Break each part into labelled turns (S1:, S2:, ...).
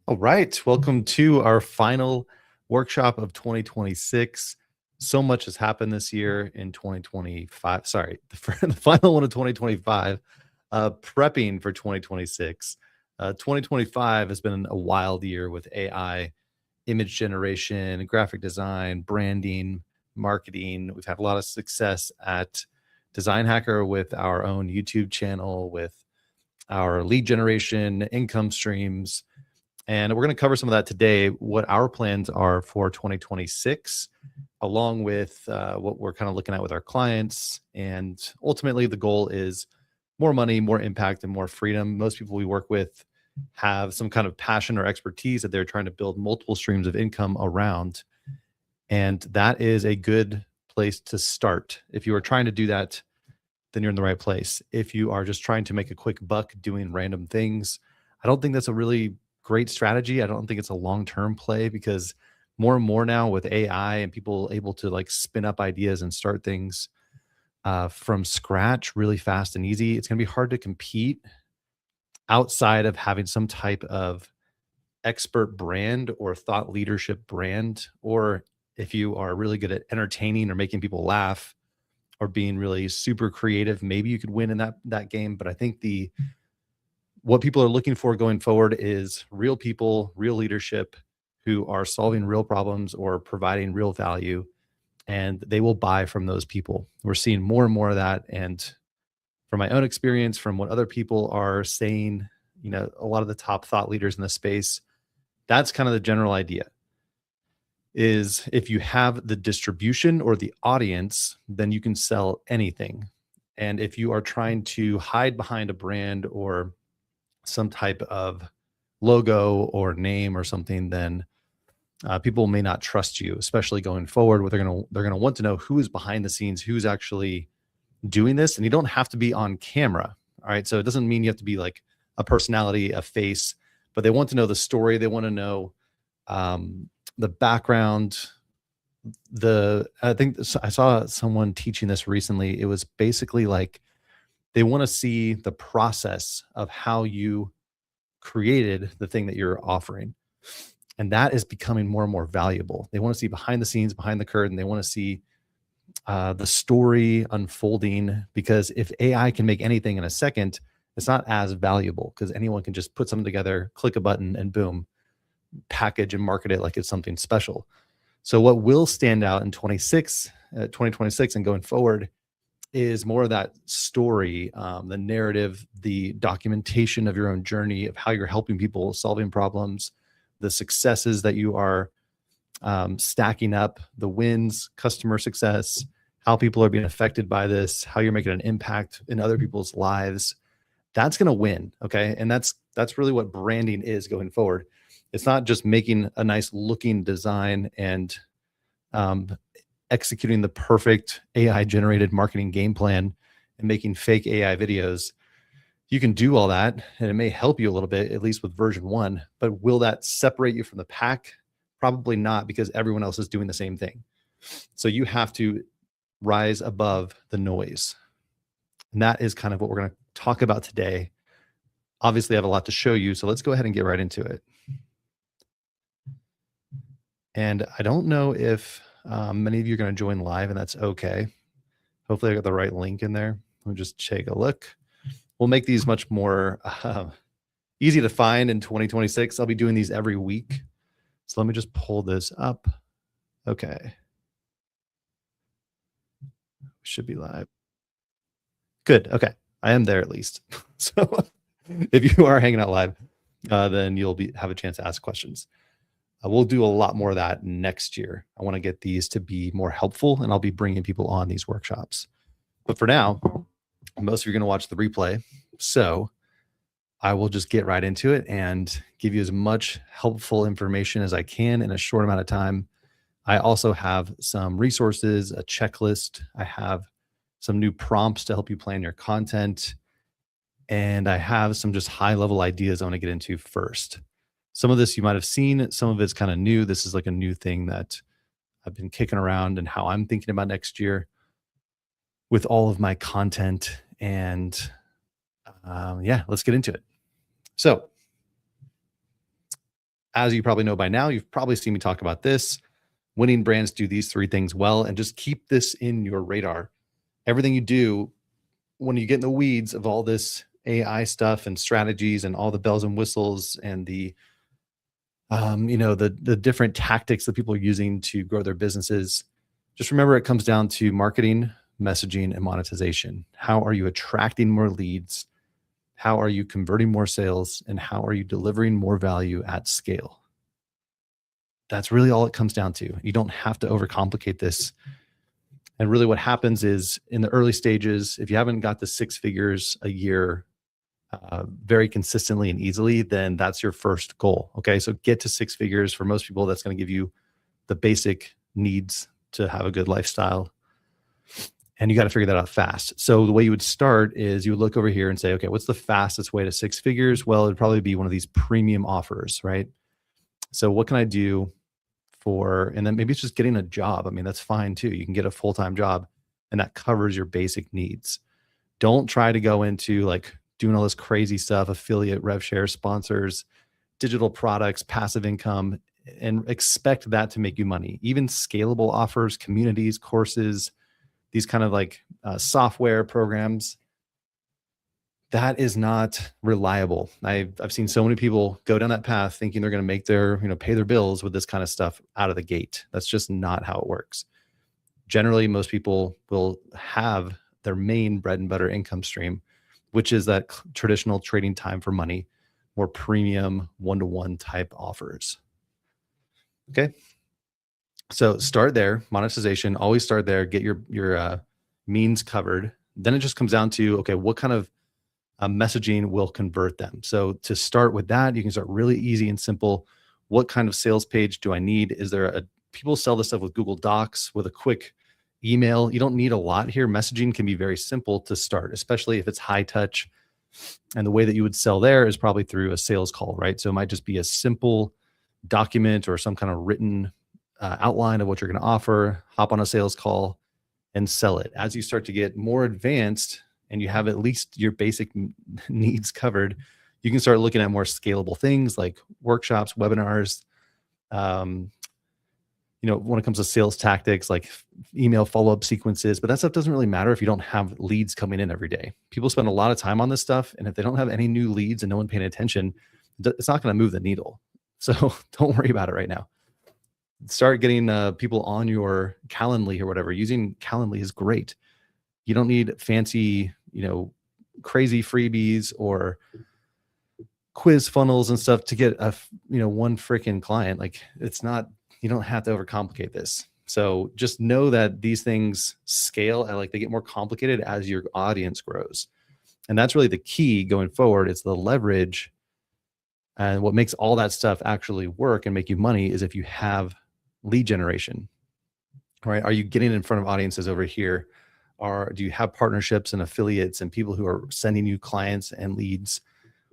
S1: All right. Welcome to our final workshop of 2026. So much has happened this year in 2025. Sorry, the final one of 2025, prepping for 2026. 2025 has been a wild year with AI, image generation, graphic design, branding, marketing. We've had a lot of success at Design Hacker with our own YouTube channel, with our lead generation, income streams, and we're going to cover some of that today, what our plans are for 2026, along with what we're kind of looking at with our clients. And ultimately, the goal is more money, more impact, and more freedom. Most people we work with have some kind of passion or expertise that they're trying to build multiple streams of income around. And that is a good place to start. If you are trying to do that, then you're in the right place. If you are just trying to make a quick buck doing random things, I don't think that's a really great strategy. I don't think it's a long-term play because more and more now with AI and people able to like spin up ideas and start things from scratch really fast and easy, it's going to be hard to compete outside of having some type of expert brand or thought leadership brand. Or if you are really good at entertaining or making people laugh, or being really super creative, maybe you could win in that game. But I think the what people are looking for going forward is real people, real leadership who are solving real problems or providing real value, and they will buy from those people. We're seeing more and more of that. And from my own experience, from what other people are saying, a lot of the top thought leaders in the space, that's kind of the general idea is if you have the distribution or the audience, then you can sell anything. And if you are trying to hide behind a brand or some type of logo or name or something, then people may not trust you, especially going forward. Where they're gonna want to know who is behind the scenes, who's actually doing this, and you don't have to be on camera. All right, so it doesn't mean you have to be like a personality, a face, but they want to know the story. They want to know the background. I think I saw someone teaching this recently. It was basically like they want to see the process of how you created the thing that you're offering. And that is becoming more and more valuable. They want to see behind the scenes, behind the curtain. They want to see the story unfolding, because if AI can make anything in a second, it's not as valuable because anyone can just put something together, click a button, and boom, package and market it like it's something special. So what will stand out in 2026 and going forward is more of that story, the narrative, the documentation of your own journey of how you're helping people solving problems, the successes that you are stacking up, the wins, customer success, how people are being affected by this, how you're making an impact in other people's lives. That's going to win. Okay. And that's really what branding is going forward. It's not just making a nice looking design and um, executing the perfect AI generated marketing game plan and making fake AI videos. You can do all that and it may help you a little bit, at least with version one, but will that separate you from the pack? Probably not, because everyone else is doing the same thing. So you have to rise above the noise. And that is kind of what we're going to talk about today. Obviously, I have a lot to show you, so let's go ahead and get right into it. And I don't know if many of you are going to join live, and that's okay. Hopefully, I got the right link in there. Let me just take a look. We'll make these much more easy to find in 2026. I'll be doing these every week. So let me just pull this up. Okay. Should be live. Good. Okay. I am there at least. So if you are hanging out live, then you'll have a chance to ask questions. We'll do a lot more of that next year. I want to get these to be more helpful, and I'll be bringing people on these workshops. But for now, most of you are going to watch the replay. So I will just get right into it and give you as much helpful information as I can in a short amount of time. I also have some resources, a checklist. I have some new prompts to help you plan your content. And I have some just high level ideas I want to get into first. Some of this you might have seen, some of it's kind of new. This is like a new thing that I've been kicking around and how I'm thinking about next year with all of my content. And yeah, let's get into it. So as you probably know by now, you've probably seen me talk about this. Winning brands do these three things well, and just keep this in your radar. Everything you do, when you get in the weeds of all this AI stuff and strategies and all the bells and whistles and the the different tactics that people are using to grow their businesses, just remember it comes down to marketing, messaging, and monetization. How are you attracting more leads? How are you converting more sales? And how are you delivering more value at scale? That's really all it comes down to. You don't have to overcomplicate this. And really what happens is in the early stages, if you haven't got the six figures a year very consistently and easily, then that's your first goal. Okay. So get to six figures. For most people, that's going to give you the basic needs to have a good lifestyle. And you got to figure that out fast. So the way you would start is you would look over here and say, okay, what's the fastest way to six figures? Well, it'd probably be one of these premium offers, right? So what can I do and then maybe it's just getting a job. I mean, that's fine too. You can get a full-time job and that covers your basic needs. Don't try to go into like doing all this crazy stuff, affiliate, rev share, sponsors, digital products, passive income, and expect that to make you money. Even scalable offers, communities, courses, these kind of like software programs, that is not reliable. I've seen so many people go down that path thinking they're going to make pay their bills with this kind of stuff out of the gate. That's just not how it works. Generally, most people will have their main bread and butter income stream, which is that traditional trading time for money, more premium one-to-one type offers. Okay. So start there, monetization, always start there, get your means covered. Then it just comes down to, okay, what kind of messaging will convert them? So to start with that, you can start really easy and simple. What kind of sales page do I need? Is there people sell this stuff with Google Docs with a quick email. You don't need a lot here. Messaging can be very simple to start, especially if it's high touch. And the way that you would sell there is probably through a sales call, right? So it might just be a simple document or some kind of written outline of what you're going to offer, hop on a sales call and sell it. As you start to get more advanced and you have at least your basic needs covered, you can start looking at more scalable things like workshops, webinars, when it comes to sales tactics, like email follow-up sequences, but that stuff doesn't really matter if you don't have leads coming in every day. People spend a lot of time on this stuff. And if they don't have any new leads and no one paying attention, it's not going to move the needle. So don't worry about it right now. Start getting people on your Calendly or whatever. Using Calendly is great. You don't need fancy, crazy freebies or quiz funnels and stuff to get one freaking client. Like you don't have to overcomplicate this. So just know that these things scale and they get more complicated as your audience grows. And that's really the key going forward. It's the leverage. And what makes all that stuff actually work and make you money is if you have lead generation, right? Are you getting in front of audiences over here? Or do you have partnerships and affiliates and people who are sending you clients and leads?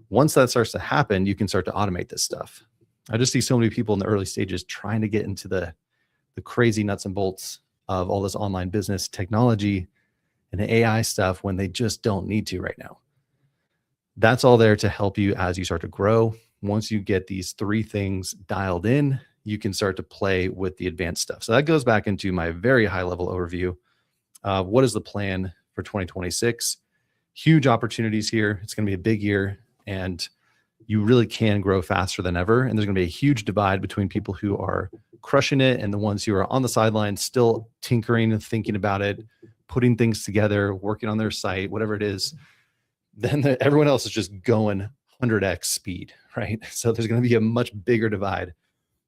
S1: Once that starts to happen, you can start to automate this stuff. I just see so many people in the early stages trying to get into the crazy nuts and bolts of all this online business technology and the AI stuff when they just don't need to right now. That's all there to help you as you start to grow. Once you get these three things dialed in, you can start to play with the advanced stuff. So that goes back into my very high level overview of what is the plan for 2026. Huge opportunities here. It's going to be a big year and you really can grow faster than ever. And there's going to be a huge divide between people who are crushing it and the ones who are on the sidelines, still tinkering and thinking about it, putting things together, working on their site, whatever it is. Then everyone else is just going 100x speed, right? So there's going to be a much bigger divide.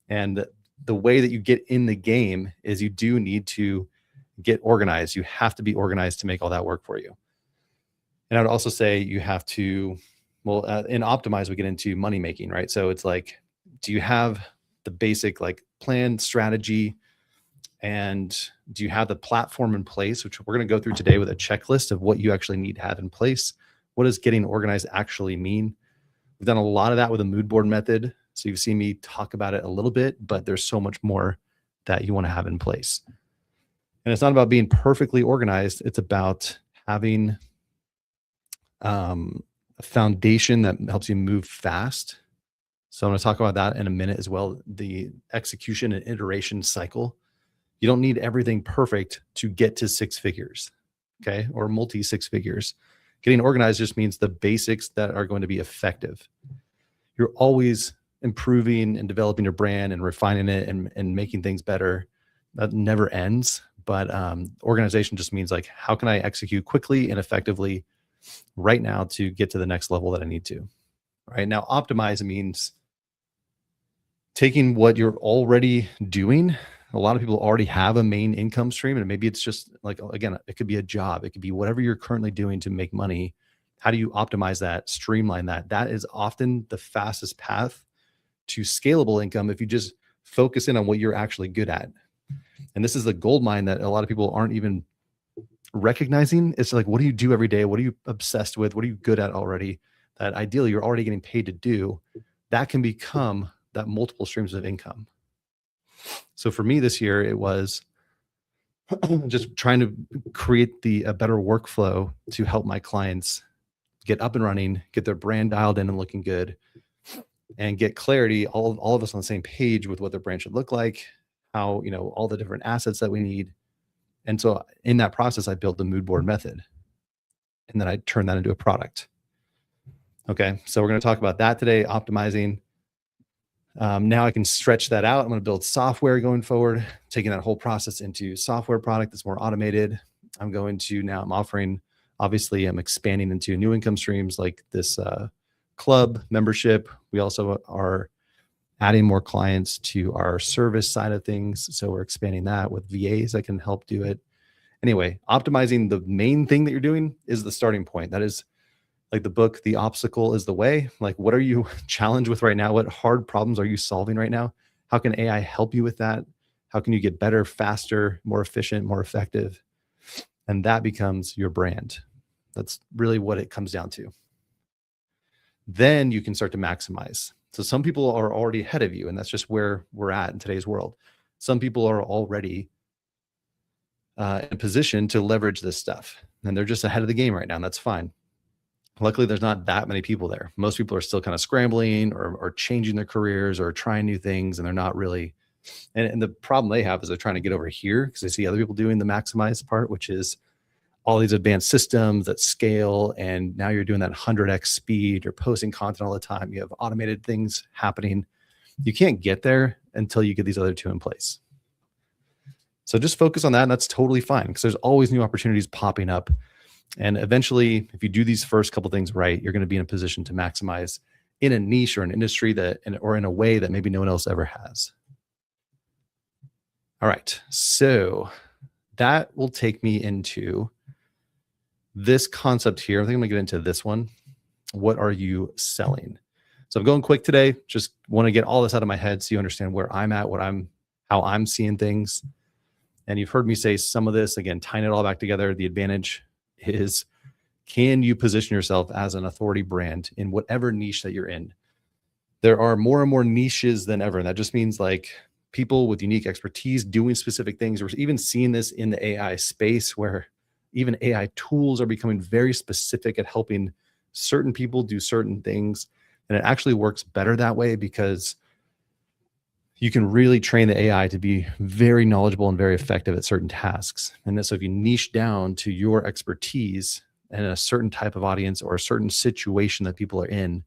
S1: And the way that you get in the game is you do need to get organized. You have to be organized to make all that work for you. And I would also say you have to, in Optimize, we get into money making, right? So it's like, do you have the basic plan, strategy, and do you have the platform in place, which we're going to go through today with a checklist of what you actually need to have in place. What does getting organized actually mean? We've done a lot of that with a mood board method. So you've seen me talk about it a little bit, but there's so much more that you want to have in place. And it's not about being perfectly organized. It's about having a foundation that helps you move fast So I'm going to talk about that in a minute as well. The execution and iteration cycle. You don't need everything perfect to get to six figures, okay, or multi six figures. Getting organized just means the basics that are going to be effective. You're always improving and developing your brand and refining it and making things better. That never ends. But organization just means like, how can I execute quickly and effectively right now to get to the next level that I need to? Right now, optimize means taking what you're already doing. A lot of people already have a main income stream, and maybe it's just like, again, it could be a job, it could be whatever you're currently doing to make money. How do you optimize that, streamline that? That is often the fastest path to scalable income if you just focus in on what you're actually good at. And this is the gold mine that a lot of people aren't even recognizing. It's like, what do you do every day? What are you obsessed with? What are you good at already? That ideally you're already getting paid to do. That can become that multiple streams of income. So for me this year, it was just trying to create a better workflow to help my clients get up and running, get their brand dialed in and looking good, and get clarity, all of us on the same page with what their brand should look like, how, all the different assets that we need. And so in that process, I built the mood board method, and then I turned that into a product. Okay, so we're going to talk about that today, optimizing. Now I can stretch that out. I'm going to build software going forward, taking that whole process into software product that's more automated. I'm offering, obviously I'm expanding into new income streams like this club membership. We also are adding more clients to our service side of things. So we're expanding that with VAs that can help do it. Anyway, optimizing the main thing that you're doing is the starting point. That is like the book, The Obstacle is the Way. Like, what are you challenged with right now? What hard problems are you solving right now? How can AI help you with that? How can you get better, faster, more efficient, more effective? And that becomes your brand. That's really what it comes down to. Then you can start to maximize. So some people are already ahead of you, and that's just where we're at in today's world. Some people are already in a position to leverage this stuff, and they're just ahead of the game right now, and that's fine. Luckily, there's not that many people there. Most people are still kind of scrambling or changing their careers or trying new things, and they're not really. And the problem they have is they're trying to get over here because they see other people doing the maximize part, which is all these advanced systems that scale. And now you're doing that 100x speed. You're posting content all the time. You have automated things happening. You can't get there until you get these other two in place. So just focus on that, and that's totally fine because there's always new opportunities popping up. And eventually, if you do these first couple things right, you're going to be in a position to maximize in a niche or an industry or in a way that maybe no one else ever has. All right, so that will take me into this concept here. I think I'm going to get into this one. What are you selling? So I'm going quick today. Just want to get all this out of my head so you understand where I'm at, how I'm seeing things. And you've heard me say some of this, again, tying it all back together. The advantage is, can you position yourself as an authority brand in whatever niche that you're in? There are more and more niches than ever. And that just means like people with unique expertise doing specific things. We're even seeing this in the AI space where even AI tools are becoming very specific at helping certain people do certain things. And it actually works better that way because you can really train the AI to be very knowledgeable and very effective at certain tasks. And so if you niche down to your expertise and a certain type of audience or a certain situation that people are in,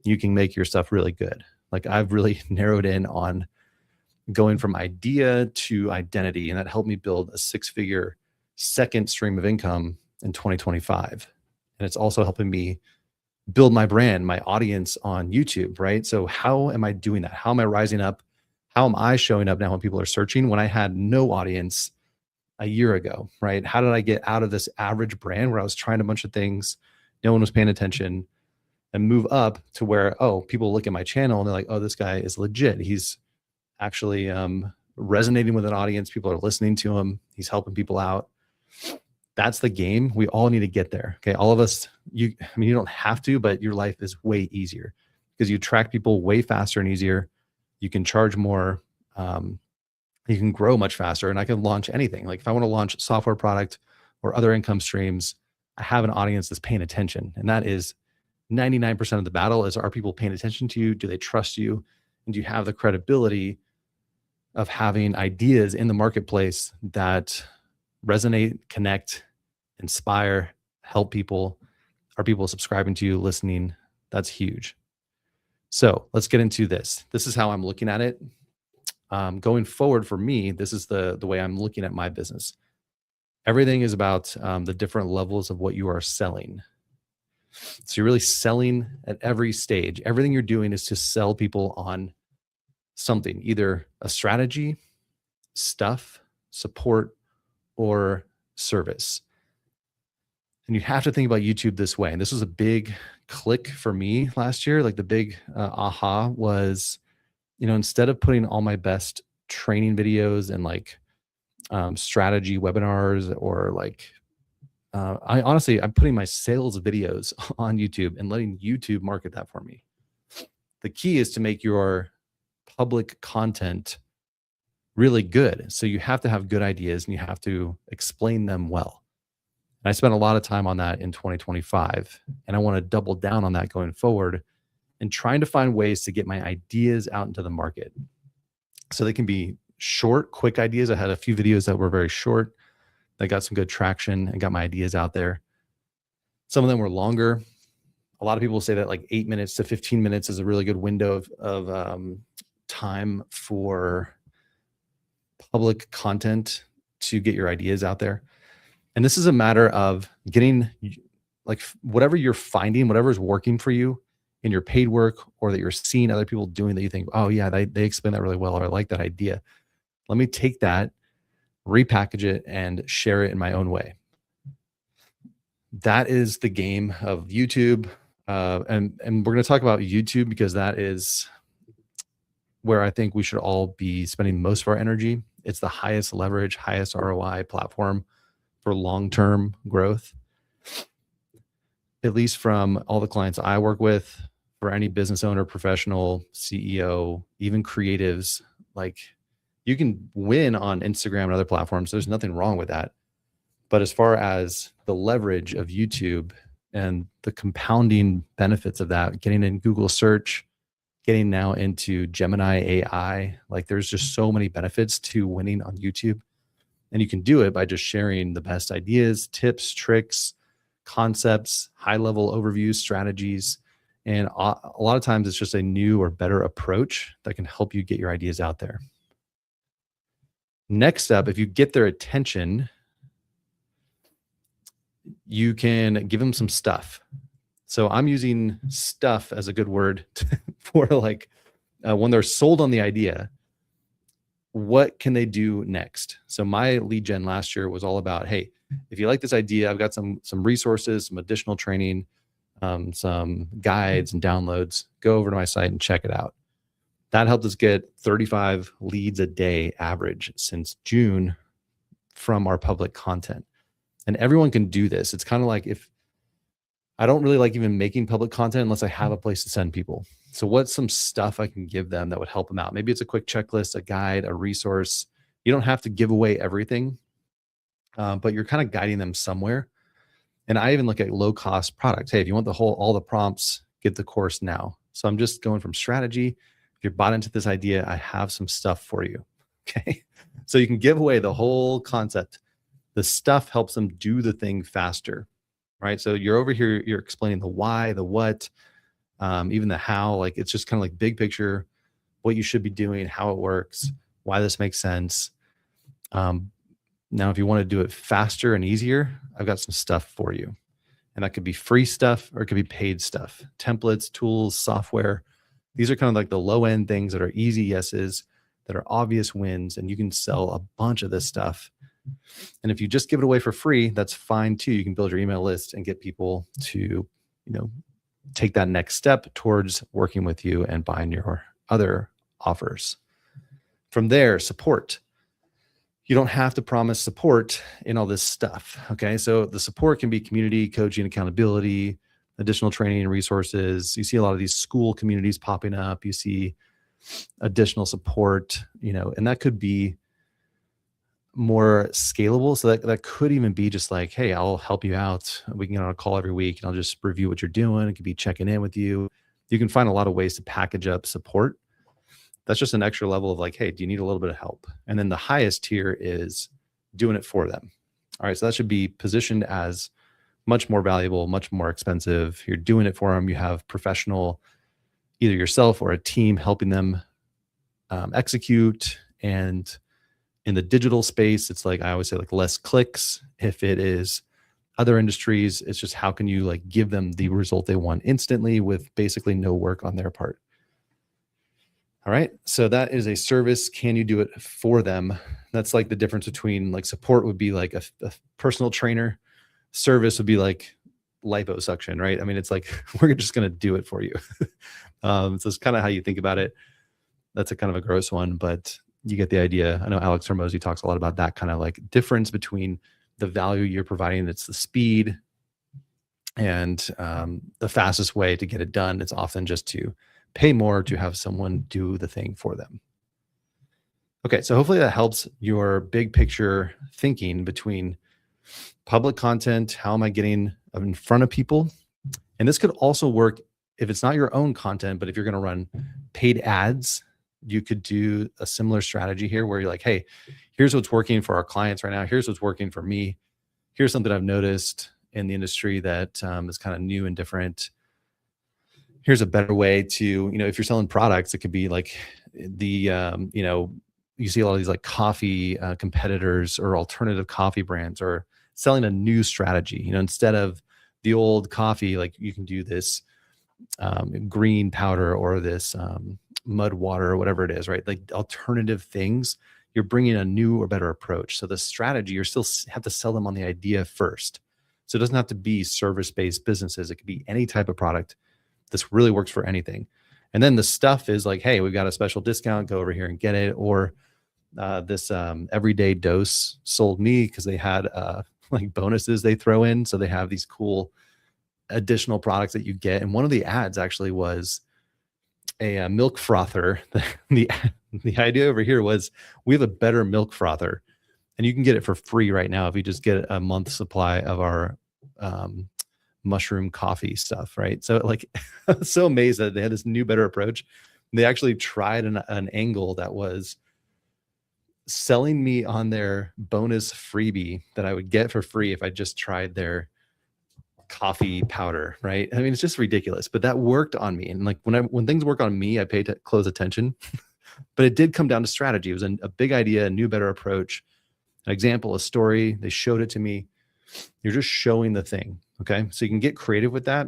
S1: you can make your stuff really good. Like I've really narrowed in on going from idea to identity, and that helped me build a 6-figure second stream of income in 2025. And it's also helping me build my brand, my audience on YouTube, right? So how am I doing that? How am I rising up? How am I showing up now when people are searching when I had no audience a year ago, right? How did I get out of this average brand where I was trying a bunch of things, no one was paying attention, and move up to where, oh, people look at my channel and they're like, oh, this guy is legit. He's actually resonating with an audience. People are listening to him. He's helping people out. That's the game. We all need to get there. Okay. All of us, you don't have to, but your life is way easier because you attract people way faster and easier. You can charge more. You can grow much faster, and I can launch anything. Like if I want to launch a software product or other income streams, I have an audience that's paying attention, and that is 99% of the battle is, are people paying attention to you? Do they trust you? And do you have the credibility of having ideas in the marketplace that resonate, connect, inspire, help people? Are people subscribing to you, listening? That's huge. So let's get into this. This is how I'm looking at it. Going forward for me, this is the way I'm looking at my business. Everything is about the different levels of what you are selling. So you're really selling at every stage. Everything you're doing is to sell people on something, either a strategy, stuff, support, or service. And you have to think about YouTube this way. And this was a big click for me last year. Like the big aha was, instead of putting all my best training videos and like strategy webinars, or like, I'm putting my sales videos on YouTube and letting YouTube market that for me. The key is to make your public content really good. So you have to have good ideas and you have to explain them well. And I spent a lot of time on that in 2025. And I want to double down on that going forward and trying to find ways to get my ideas out into the market. So they can be short, quick ideas. I had a few videos that were very short that got some good traction and got my ideas out there. Some of them were longer. A lot of people say that like 8 minutes to 15 minutes is a really good window of time for public content to get your ideas out there. And this is a matter of getting like whatever you're finding, whatever is working for you in your paid work, or that you're seeing other people doing that you think, oh yeah, they explain that really well, or I like that idea. Let me take that, repackage it, and share it in my own way. That is the game of YouTube. And we're going to talk about YouTube because that is where I think we should all be spending most of our energy. It's the highest leverage, highest ROI platform for long-term growth. At least from all the clients I work with, for any business owner, professional, CEO, even creatives, like you can win on Instagram and other platforms. There's nothing wrong with that. But as far as the leverage of YouTube and the compounding benefits of that, getting in Google search, getting now into Gemini AI, like there's just so many benefits to winning on YouTube. And you can do it by just sharing the best ideas, tips, tricks, concepts, high-level overviews, strategies. And a lot of times it's just a new or better approach that can help you get your ideas out there. Next up, if you get their attention, you can give them some stuff. So I'm using stuff as a good word for like when they're sold on the idea, what can they do next? So my lead gen last year was all about, hey, if you like this idea, I've got some resources, some additional training, some guides and downloads. Go over to my site and check it out. That helped us get 35 leads a day average since June from our public content. And everyone can do this. It's kind of like, if I don't really like even making public content unless I have a place to send people. So what's some stuff I can give them that would help them out? Maybe it's a quick checklist, a guide, a resource. You don't have to give away everything, but you're kind of guiding them somewhere. And I even look at low cost products. Hey, if you want all the prompts, get the course now. So I'm just going from strategy. If you're bought into this idea, I have some stuff for you. Okay. So you can give away the whole concept. The stuff helps them do the thing faster, right? So you're over here, you're explaining the why, the what, even the how. Like it's just kind of like big picture, what you should be doing, how it works, why this makes sense. Now, if you want to do it faster and easier, I've got some stuff for you. And that could be free stuff or it could be paid stuff, templates, tools, software. These are kind of like the low end things that are easy yeses, that are obvious wins, and you can sell a bunch of this stuff. And if you just give it away for free, that's fine too. You can build your email list and get people to, take that next step towards working with you and buying your other offers. From there, support. You don't have to promise support in all this stuff. Okay. So the support can be community, coaching, accountability, additional training and resources. You see a lot of these school communities popping up. You see additional support, and that could be more scalable. So that could even be just like, hey, I'll help you out. We can get on a call every week and I'll just review what you're doing. It could be checking in with you. You can find a lot of ways to package up support. That's just an extra level of like, hey, do you need a little bit of help? And then the highest tier is doing it for them. All right. So that should be positioned as much more valuable, much more expensive. You're doing it for them. You have professional, either yourself or a team helping them execute. And in the digital space, it's like I always say, like less clicks. If it is other industries, it's just how can you like give them the result they want instantly with basically no work on their part. All right. So that is a service. Can you do it for them? That's like the difference between like support would be like a personal trainer. Service would be like liposuction, right? I mean, it's like, we're just going to do it for you. So it's kind of how you think about it. That's a kind of a gross one, but you get the idea. I know Alex Hormozy talks a lot about that kind of like difference between the value you're providing. It's the speed and the fastest way to get it done. It's often just to pay more to have someone do the thing for them. Okay, so hopefully that helps your big picture thinking between public content, how am I getting in front of people? And this could also work if it's not your own content, but if you're going to run paid ads, you could do a similar strategy here where you're like, hey, here's what's working for our clients right now. Here's what's working for me. Here's something I've noticed in the industry that is kind of new and different. Here's a better way to, if you're selling products, it could be like you see a lot of these like coffee competitors or alternative coffee brands or selling a new strategy, instead of the old coffee, like you can do this green powder or this mud water or whatever it is, right? Like alternative things, you're bringing a new or better approach. So the strategy, you still have to sell them on the idea first. So it doesn't have to be service-based businesses. It could be any type of product. This really works for anything. And then the stuff is like, hey, we've got a special discount, go over here and get it. Or this everyday dose sold me because they had like bonuses they throw in. So they have these cool additional products that you get. And one of the ads actually was a milk frother. The idea over here was we have a better milk frother and you can get it for free right now if you just get a month's supply of our mushroom coffee stuff, right? So like I was so amazed that they had this new better approach. They actually tried an angle that was selling me on their bonus freebie that I would get for free if I just tried their coffee powder, right? I mean, it's just ridiculous, but that worked on me. And like when things work on me, I pay close attention. But it did come down to strategy. It was a big idea, a new, better approach, an example, a story. They showed it to me. You're just showing the thing. Okay. So you can get creative with that,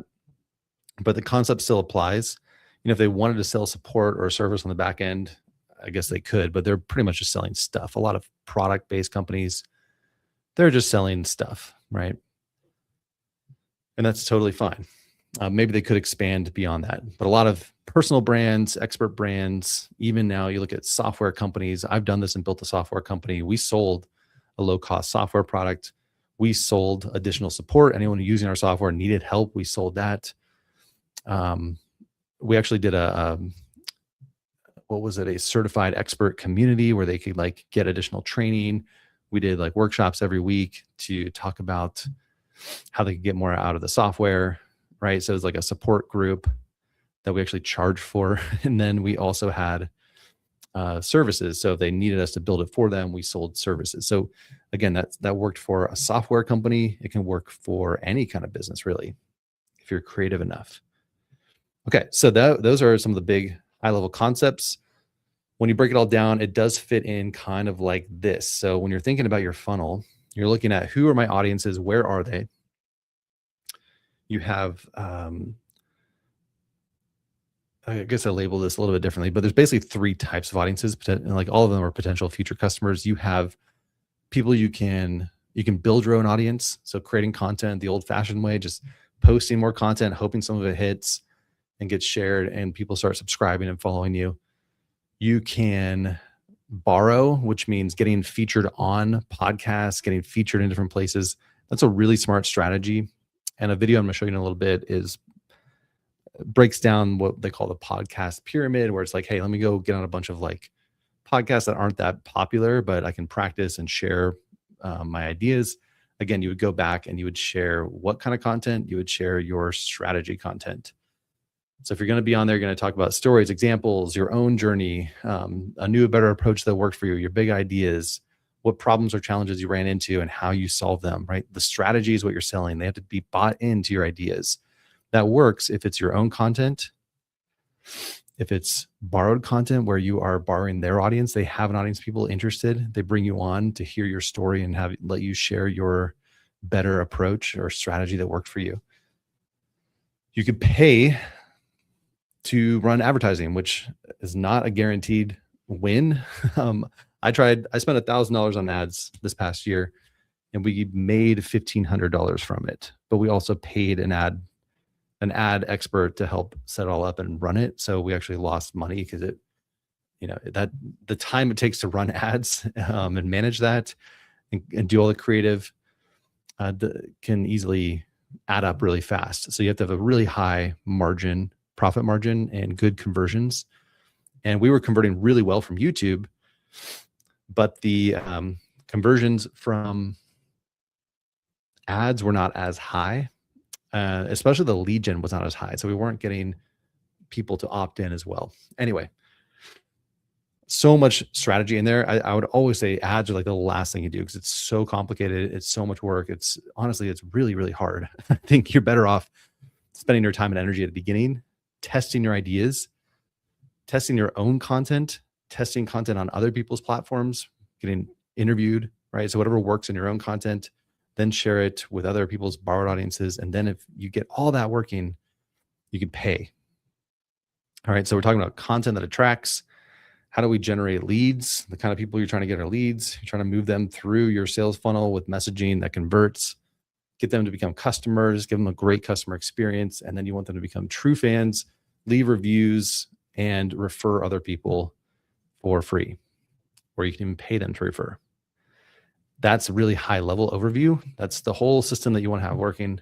S1: but the concept still applies. If they wanted to sell support or a service on the back end, I guess they could, but they're pretty much just selling stuff. A lot of product-based companies, they're just selling stuff, right? And that's totally fine. Maybe they could expand beyond that, but a lot of personal brands, expert brands, even now you look at software companies. I've done this and built a software company. We sold a low-cost software product. We sold additional support. Anyone using our software needed help, we sold that. We actually did a certified expert community where they could like get additional training. We did like workshops every week to talk about how they could get more out of the software, right? So it was like a support group that we actually charged for. And then we also had services. So if they needed us to build it for them, we sold services. So again, that worked for a software company. It can work for any kind of business, really, if you're creative enough. Okay, so those are some of the big high-level concepts. When you break it all down, it does fit in kind of like this. So when you're thinking about your funnel, you're looking at who are my audiences, where are they? You have, I guess I label this a little bit differently, but there's basically 3 types of audiences, and like all of them are potential future customers. You have people you can build your own audience. So creating content the old-fashioned way, just posting more content, hoping some of it hits and gets shared and people start subscribing and following you. You can borrow, which means getting featured on podcasts, getting featured in different places. That's a really smart strategy. And a video I'm going to show you in a little bit breaks down what they call the podcast pyramid, where it's like, hey, let me go get on a bunch of like podcasts that aren't that popular, but I can practice and share my ideas. Again, you would go back and you would share what kind of content. You would share your strategy content. So if you're going to be on there, you're going to talk about stories, examples, your own journey, a new, better approach that worked for you, your big ideas, what problems or challenges you ran into and how you solve them, right? The strategy is what you're selling. They have to be bought into your ideas. That works if it's your own content. If it's borrowed content where you are borrowing their audience, they have an audience, people interested, they bring you on to hear your story and let you share your better approach or strategy that worked for you. You could pay to run advertising, which is not a guaranteed win. I spent $1,000 on ads this past year and we made $1,500 from it, but we also paid an ad expert to help set it all up and run it. So we actually lost money because the time it takes to run ads and manage that and do all the creative can easily add up really fast. So you have to have a really high profit margin and good conversions. And we were converting really well from YouTube, but the conversions from ads were not as high. Especially the lead gen was not as high. So we weren't getting people to opt in as well. Anyway, so much strategy in there. I would always say ads are like the last thing you do because it's so complicated. It's so much work. It's really, really hard. I think you're better off spending your time and energy at the beginning, testing your ideas, testing your own content, testing content on other people's platforms, getting interviewed, right? So whatever works in your own content, then share it with other people's borrowed audiences. And then if you get all that working, you can pay. All right. So we're talking about content that attracts. How do we generate leads? The kind of people you're trying to get are leads. You're trying to move them through your sales funnel with messaging that converts, get them to become customers, give them a great customer experience. And then you want them to become true fans, leave reviews, and refer other people for free, or you can even pay them to refer. That's a really high level overview. That's the whole system that you want to have working.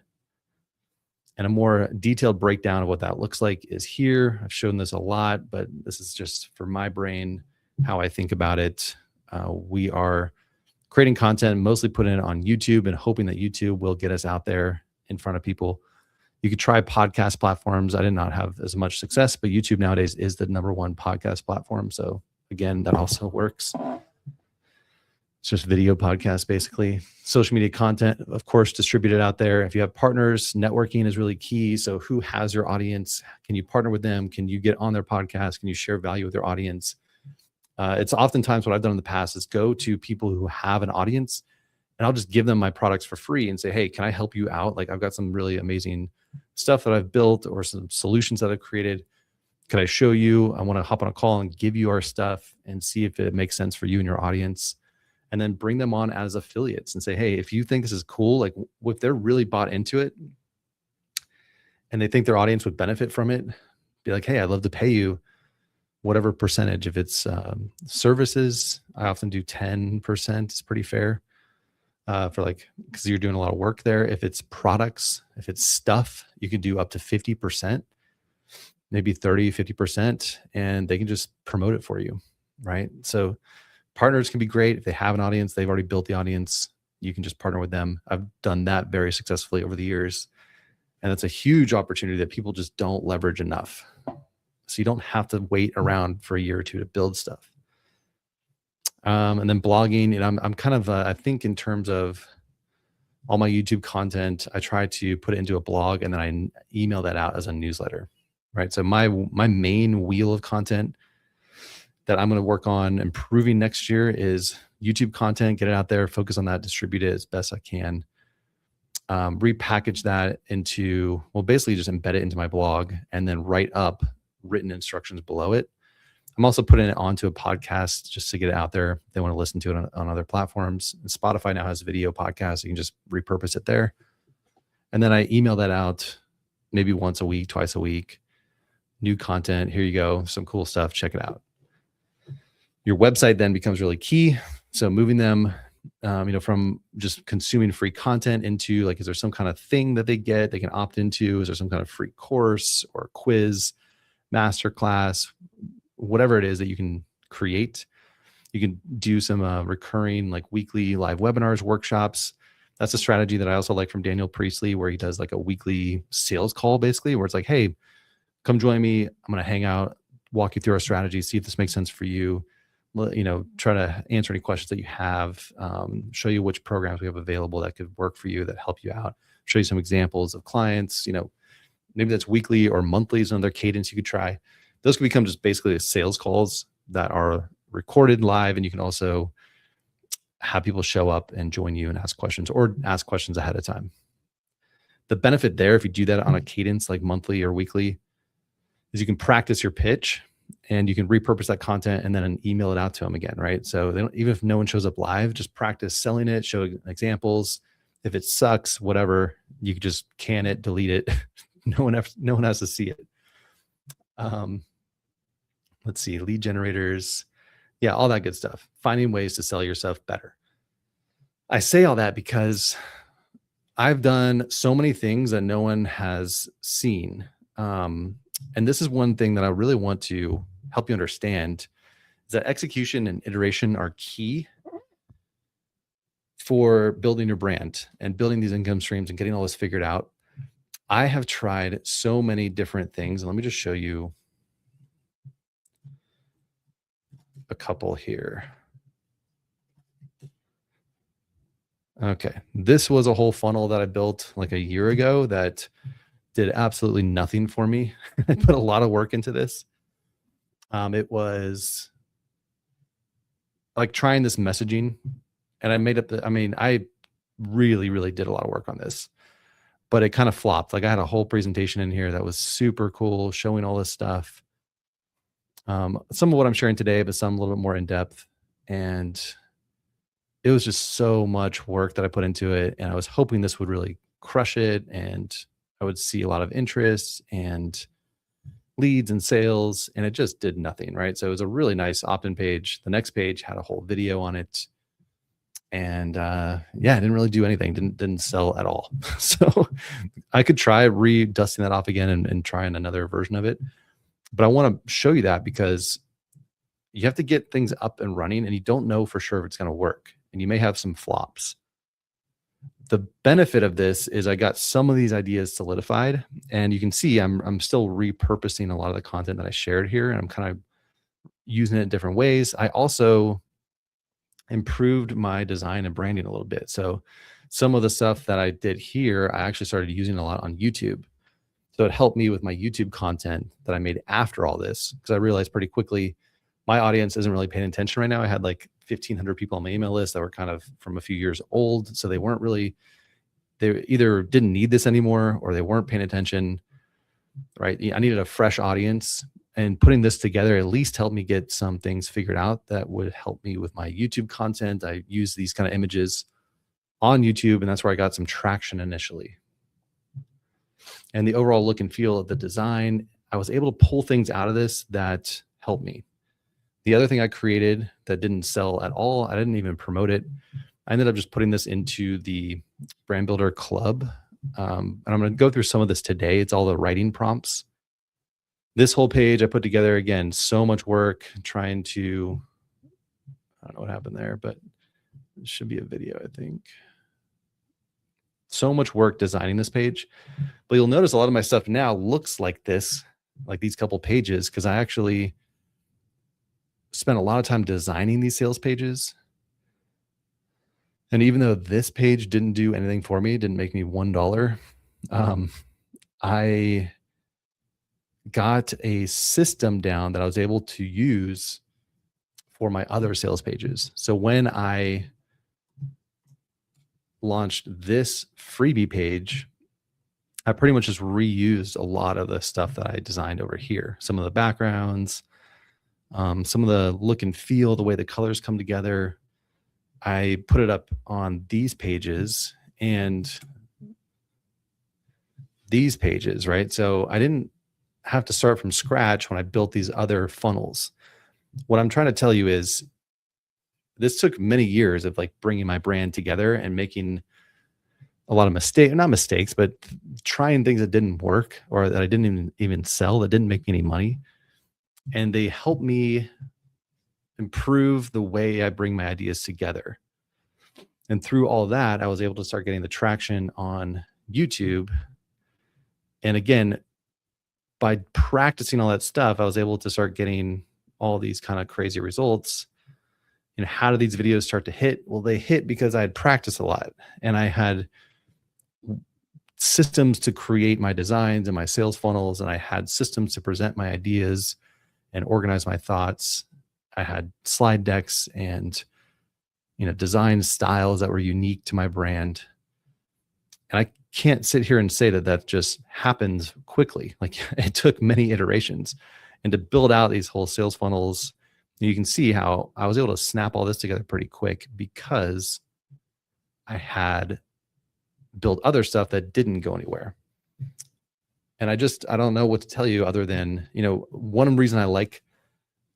S1: And a more detailed breakdown of what that looks like is here. I've shown this a lot, but this is just for my brain, how I think about it. We are creating content, mostly putting it on YouTube and hoping that YouTube will get us out there in front of people. You could try podcast platforms. I did not have as much success, but YouTube nowadays is the #1 podcast platform. So again, that also works. It's just video podcasts, basically. Social media content, of course, distributed out there. If you have partners, networking is really key. So who has your audience? Can you partner with them? Can you get on their podcast? Can you share value with their audience? It's oftentimes what I've done in the past is go to people who have an audience and I'll just give them my products for free and say, hey, can I help you out? Like I've got some really amazing stuff that I've built or some solutions that I've created. Could I show you? I want to hop on a call and give you our stuff and see if it makes sense for you and your audience. And then bring them on as affiliates and say, hey, if you think this is cool, like if they're really bought into it and they think their audience would benefit from it, be like, hey, I'd love to pay you whatever percentage. If it's services, I often do 10%. It's pretty fair because you're doing a lot of work there. If it's products, if it's stuff, you can do up to 50%, maybe 30, 50%, and they can just promote it for you, right? So partners can be great. If they have an audience, they've already built the audience, you can just partner with them. I've done that very successfully over the years. And that's a huge opportunity that people just don't leverage enough. So you don't have to wait around for a year or two to build stuff. And then blogging, I'm kind of, I think in terms of all my YouTube content, I try to put it into a blog and then I email that out as a newsletter, right? So my main wheel of content that I'm going to work on improving next year is YouTube content, get it out there, focus on that, distribute it as best I can, repackage that into, well, basically just embed it into my blog and then write up written instructions below it. I'm also putting it onto a podcast just to get it out there. If they want to listen to it on other platforms. And Spotify now has video podcasts. You can just repurpose it there. And then I email that out maybe once a week, twice a week. New content. Here you go. Some cool stuff. Check it out. Your website then becomes really key. So moving them, from just consuming free content into like, is there some kind of thing that they get, they can opt into? Is there some kind of free course or quiz, masterclass, whatever it is that you can create? You can do some recurring like weekly live webinars, workshops. That's a strategy that I also like from Daniel Priestley, where he does like a weekly sales call, basically, where it's like, hey, come join me. I'm going to hang out, walk you through our strategy, see if this makes sense for you. Try to answer any questions that you have, show you which programs we have available that could work for you, that help you out, show you some examples of clients, maybe that's weekly or monthly is another cadence you could try. Those can become just basically sales calls that are recorded live, and you can also have people show up and join you and ask questions, or ask questions ahead of time. The benefit there, if you do that on a cadence like monthly or weekly, is you can practice your pitch and you can repurpose that content and then email it out to them again, right? So even if no one shows up live, just practice selling it, show examples. If it sucks, whatever, you can just can it, delete it. No one has to see it. Let's see, lead generators. Yeah, all that good stuff. Finding ways to sell yourself better. I say all that because I've done so many things that no one has seen. And this is one thing that I really want to help you understand, is that execution and iteration are key for building your brand and building these income streams and getting all this figured out. I have tried so many different things. And let me just show you a couple here. Okay, this was a whole funnel that I built like a year ago that did absolutely nothing for me. I put a lot of work into this. It was like trying this messaging, and I made up I really, really did a lot of work on this, but it kind of flopped. Like I had a whole presentation in here that was super cool, showing all this stuff. Some of what I'm sharing today, but some a little bit more in depth. And it was just so much work that I put into it. And I was hoping this would really crush it, and I would see a lot of interest and leads and sales, and it just did nothing, right? So it was a really nice opt-in page. The next page had a whole video on it. And it didn't really do anything, didn't sell at all. So I could try dusting that off again and trying another version of it. But I want to show you that because you have to get things up and running, and you don't know for sure if it's going to work, and you may have some flops. The benefit of this is I got some of these ideas solidified, and you can see I'm still repurposing a lot of the content that I shared here, and I'm kind of using it in different ways. I also improved my design and branding a little bit. So some of the stuff that I did here, I actually started using a lot on YouTube. So it helped me with my YouTube content that I made after all this, because I realized pretty quickly my audience isn't really paying attention right now. I had like 1,500 people on my email list that were kind of from a few years old. So they either didn't need this anymore or they weren't paying attention, right? I needed a fresh audience, and putting this together at least helped me get some things figured out that would help me with my YouTube content. I use these kind of images on YouTube, and that's where I got some traction initially. And the overall look and feel of the design, I was able to pull things out of this that helped me. The other thing I created that didn't sell at all, I didn't even promote it. I ended up just putting this into the Brand Builder Club. And I'm going to go through some of this today. It's all the writing prompts. This whole page I put together, again, so much work trying to, I don't know what happened there, but it should be a video, I think. So much work designing this page, but you'll notice a lot of my stuff now looks like this, like these couple pages, because I actually spent a lot of time designing these sales pages. And even though this page didn't do anything for me, didn't make me $1, I got a system down that I was able to use for my other sales pages. So when I launched this freebie page, I pretty much just reused a lot of the stuff that I designed over here. Some of the backgrounds, some of the look and feel, the way the colors come together. I put it up on these pages and these pages, right? So I didn't have to start from scratch when I built these other funnels. What I'm trying to tell you is this took many years of like bringing my brand together and making a lot of not mistakes, but trying things that didn't work or that I didn't even sell, that didn't make me any money. And they helped me improve the way I bring my ideas together. And through all that, I was able to start getting the traction on YouTube. And again, by practicing all that stuff, I was able to start getting all these kind of crazy results. And how do these videos start to hit? Well, they hit because I had practiced a lot and I had systems to create my designs and my sales funnels, and I had systems to present my ideas and organize my thoughts. I had slide decks and design styles that were unique to my brand. And I can't sit here and say that that just happens quickly. Like it took many iterations, and to build out these whole sales funnels, you can see how I was able to snap all this together pretty quick because I had built other stuff that didn't go anywhere. And I don't know what to tell you other than, one reason I like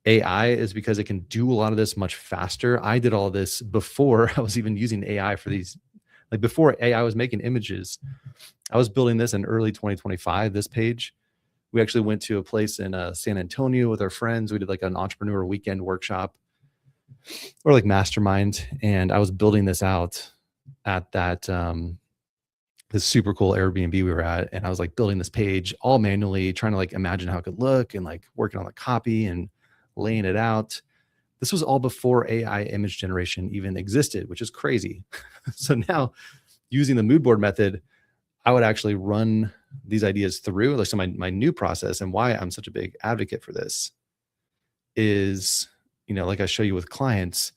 S1: AI is because it can do a lot of this much faster. I did all this before I was even using AI for these. Like before AI was making images, I was building this in early 2025, this page. We actually went to a place in San Antonio with our friends. We did like an entrepreneur weekend workshop or like mastermind. And I was building this out at that, this super cool Airbnb we were at. And I was like building this page all manually, trying to like imagine how it could look and like working on the copy and laying it out. This was all before AI image generation even existed, which is crazy. So now using the mood board method, I would actually run these ideas through. Like, so my new process, and why I'm such a big advocate for this is, like I show you with clients,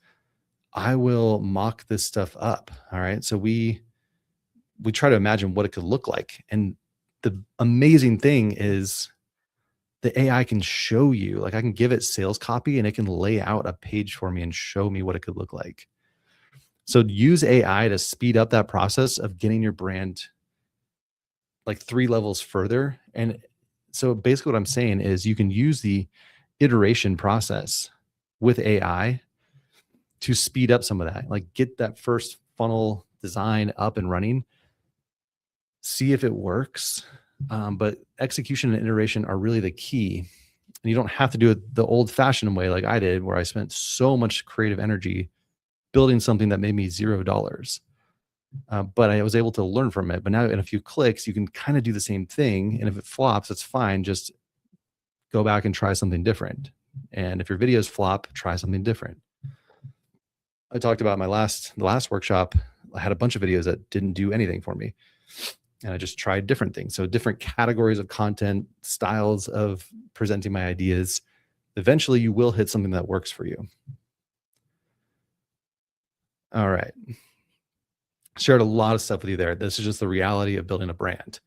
S1: I will mock this stuff up. All right. So we try to imagine what it could look like. And the amazing thing is the AI can show you, like I can give it sales copy and it can lay out a page for me and show me what it could look like. So use AI to speed up that process of getting your brand like 3 levels further. And so basically what I'm saying is you can use the iteration process with AI to speed up some of that, like get that first funnel design up and running, see if it works. But execution and iteration are really the key. And you don't have to do it the old fashioned way like I did, where I spent so much creative energy building something that made me $0. But I was able to learn from it. But now in a few clicks, you can kind of do the same thing. And if it flops, it's fine. Just go back and try something different. And if your videos flop, try something different. I talked about the last workshop. I had a bunch of videos that didn't do anything for me. And I just tried different things. So different categories of content, styles of presenting my ideas. Eventually you will hit something that works for you. All right. Shared a lot of stuff with you there. This is just the reality of building a brand.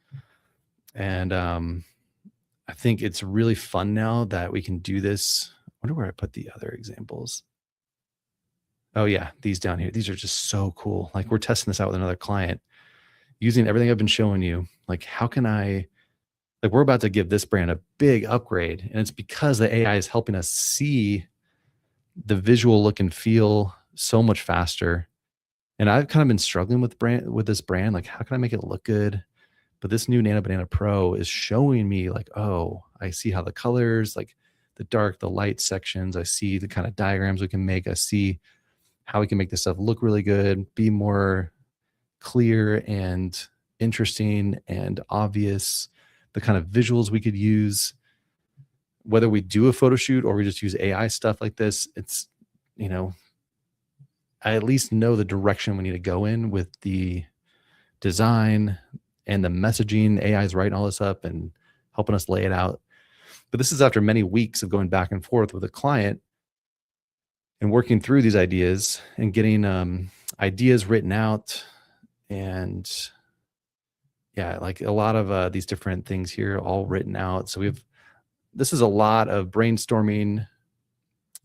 S1: And I think it's really fun now that we can do this. I wonder where I put the other examples. Oh yeah, these down here. These are just so cool. Like we're testing this out with another client using everything I've been showing you. Like how can we're about to give this brand a big upgrade, and it's because the AI is helping us see the visual look and feel so much faster. And I've kind of been struggling with this brand. Like, how can I make it look good? But this new Nano Banana Pro is showing me like, oh, I see how the colors, like the dark, the light sections, I see the kind of diagrams we can make. I see how we can make this stuff look really good, be more clear and interesting and obvious, the kind of visuals we could use, whether we do a photo shoot or we just use AI stuff like this. It's, I at least know the direction we need to go in with the design and the messaging. AI is writing all this up and helping us lay it out. But this is after many weeks of going back and forth with a client and working through these ideas and getting ideas written out. And yeah, like a lot of these different things here all written out. So this is a lot of brainstorming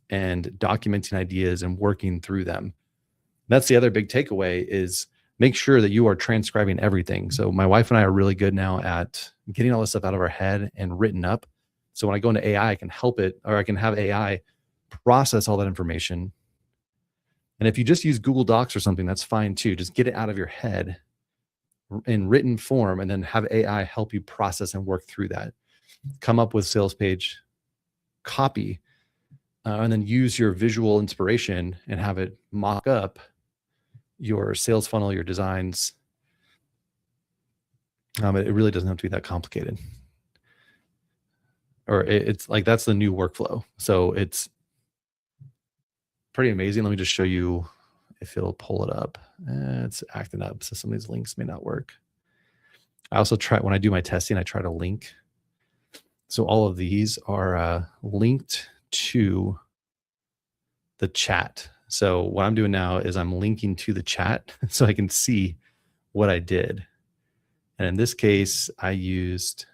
S1: and documenting ideas and working through them. That's the other big takeaway is make sure that you are transcribing everything. So my wife and I are really good now at getting all this stuff out of our head and written up. So when I go into AI, I can help it, or I can have AI process all that information. And if you just use Google Docs or something, that's fine too. Just get it out of your head in written form and then have AI help you process and work through that. Come up with sales page copy and then use your visual inspiration and have it mock up your sales funnel, your designs. It really doesn't have to be that complicated. Or it's like, that's the new workflow. So it's pretty amazing. Let me just show you if it'll pull it up. It's acting up, so some of these links may not work. I also try, when I do my testing, I try to link. So all of these are linked to the chat. So what I'm doing now is I'm linking to the chat so I can see what I did. And in this case, I used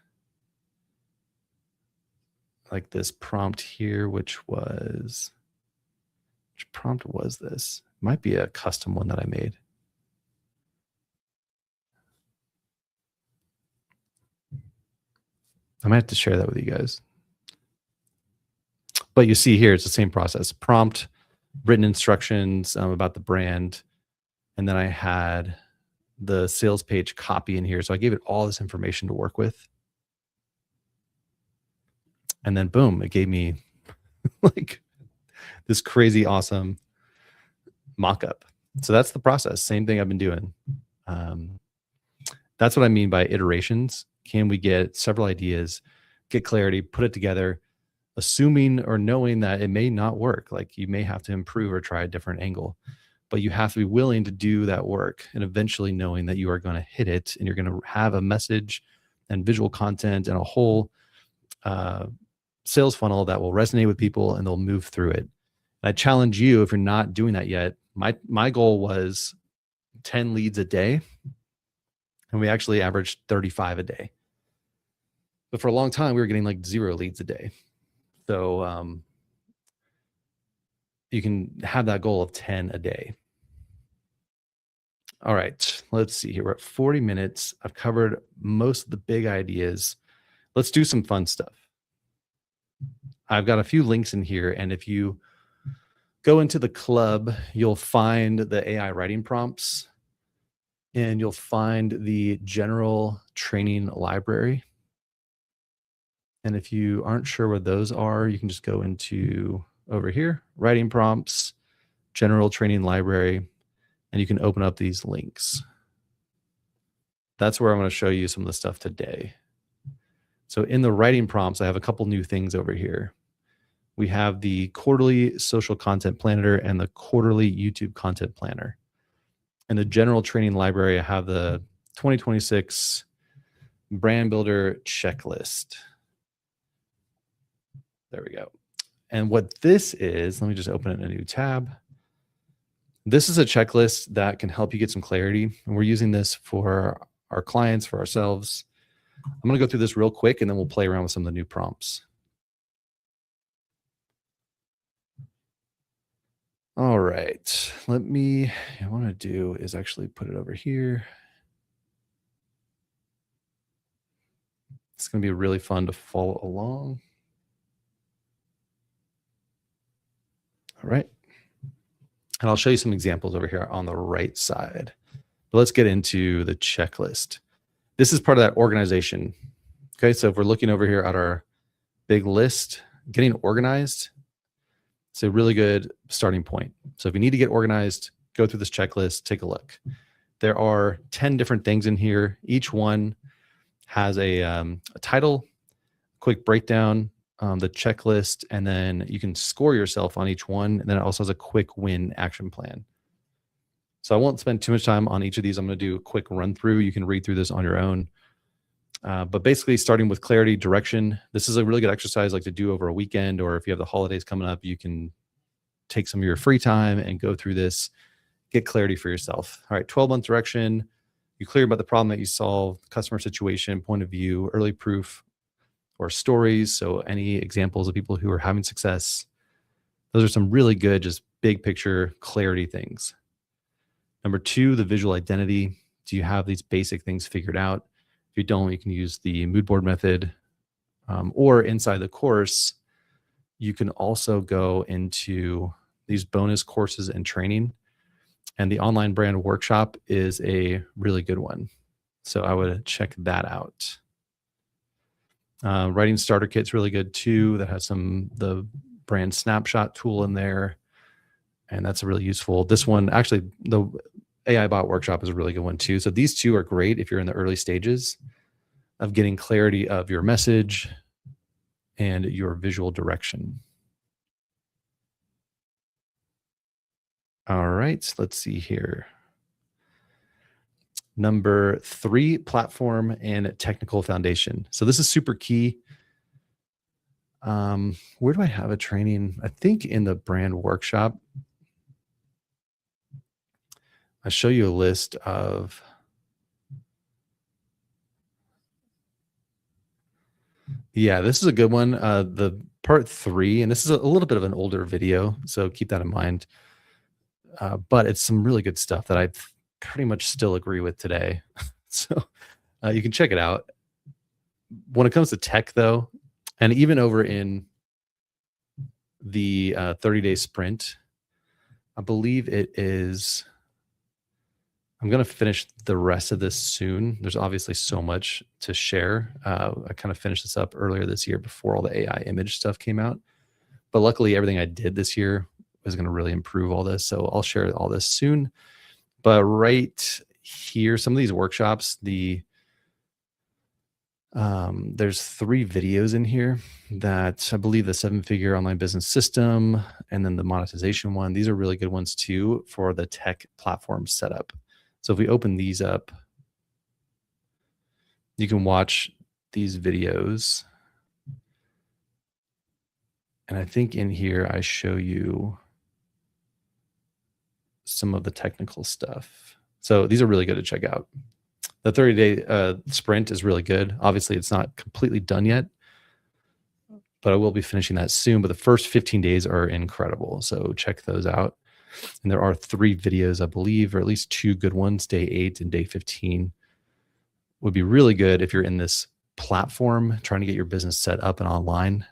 S1: like this prompt here, which prompt was this? Might be a custom one that I made. I might have to share that with you guys. But you see here, it's the same process. Prompt, written instructions about the brand. And then I had the sales page copy in here. So I gave it all this information to work with. And then boom, it gave me like this crazy awesome mock-up. So that's the process. Same thing I've been doing. That's what I mean by iterations. Can we get several ideas, get clarity, put it together, assuming or knowing that it may not work? Like, you may have to improve or try a different angle, but you have to be willing to do that work, and eventually knowing that you are going to hit it and you're going to have a message and visual content and a whole sales funnel that will resonate with people and they'll move through it. And I challenge you, if you're not doing that yet, my goal was 10 leads a day, and we actually averaged 35 a day. But for a long time, we were getting like 0 leads a day. So you can have that goal of 10 a day. All right, let's see here. We're at 40 minutes. I've covered most of the big ideas. Let's do some fun stuff. I've got a few links in here, and if you go into the club, you'll find the AI writing prompts, and you'll find the general training library. And if you aren't sure what those are, you can just go into over here, writing prompts, general training library, and you can open up these links. That's where I'm going to show you some of the stuff today. So in the writing prompts, I have a couple new things over here. We have the quarterly social content planner and the quarterly YouTube content planner. In the general training library, I have the 2026 brand builder checklist. There we go. And what this is, let me just open it in a new tab. This is a checklist that can help you get some clarity. And we're using this for our clients, for ourselves. I'm going to go through this real quick, and then we'll play around with some of the new prompts. All right, what I want to do is actually put it over here. It's going to be really fun to follow along. All right. And I'll show you some examples over here on the right side. But let's get into the checklist. This is part of that organization. Okay, so if we're looking over here at our big list, getting organized, it's a really good starting point. So if you need to get organized, go through this checklist, take a look. There are 10 different things in here. Each one has a title, quick breakdown, the checklist, and then you can score yourself on each one. And then it also has a quick win action plan. So I won't spend too much time on each of these. I'm going to do a quick run through. You can read through this on your own. But basically, starting with clarity, direction. This is a really good exercise like to do over a weekend, or if you have the holidays coming up, you can take some of your free time and go through this, get clarity for yourself. All right, 12-month direction. You clear about the problem that you solve, customer situation, point of view, early proof, or stories. So any examples of people who are having success. Those are some really good, just big picture clarity things. Number 2, the visual identity. Do you have these basic things figured out? If you don't, you can use the mood board method, or inside the course, you can also go into these bonus courses and training. And the online brand workshop is a really good one. So I would check that out. Writing starter kit's really good too. That has the brand snapshot tool in there, and that's really useful. This one, actually, the AI bot workshop is a really good one too. So these two are great if you're in the early stages of getting clarity of your message and your visual direction. All right, let's see here. Number 3, platform and technical foundation. So this is super key. Where do I have a training? I think in the brand workshop. I'll show you a list of this is a good one. The part 3, and this is a little bit of an older video, so keep that in mind. But it's some really good stuff that I pretty much still agree with today. So you can check it out. When it comes to tech, though, and even over in the 30-day sprint, I believe it is. I'm going to finish the rest of this soon. There's obviously so much to share. I kind of finished this up earlier this year before all the AI image stuff came out. But luckily, everything I did this year was going to really improve all this. So I'll share all this soon. But right here, some of these workshops, there's 3 videos in here that I believe the 7-figure online business system and then the monetization one. These are really good ones too for the tech platform setup. So if we open these up, you can watch these videos. And I think in here, I show you some of the technical stuff. So these are really good to check out. The 30-day sprint is really good. Obviously, it's not completely done yet, but I will be finishing that soon. But the first 15 days are incredible. So check those out. And there are 3 videos, I believe, or at least 2 good ones, day 8 and day 15. Would be really good if you're in this platform trying to get your business set up and online.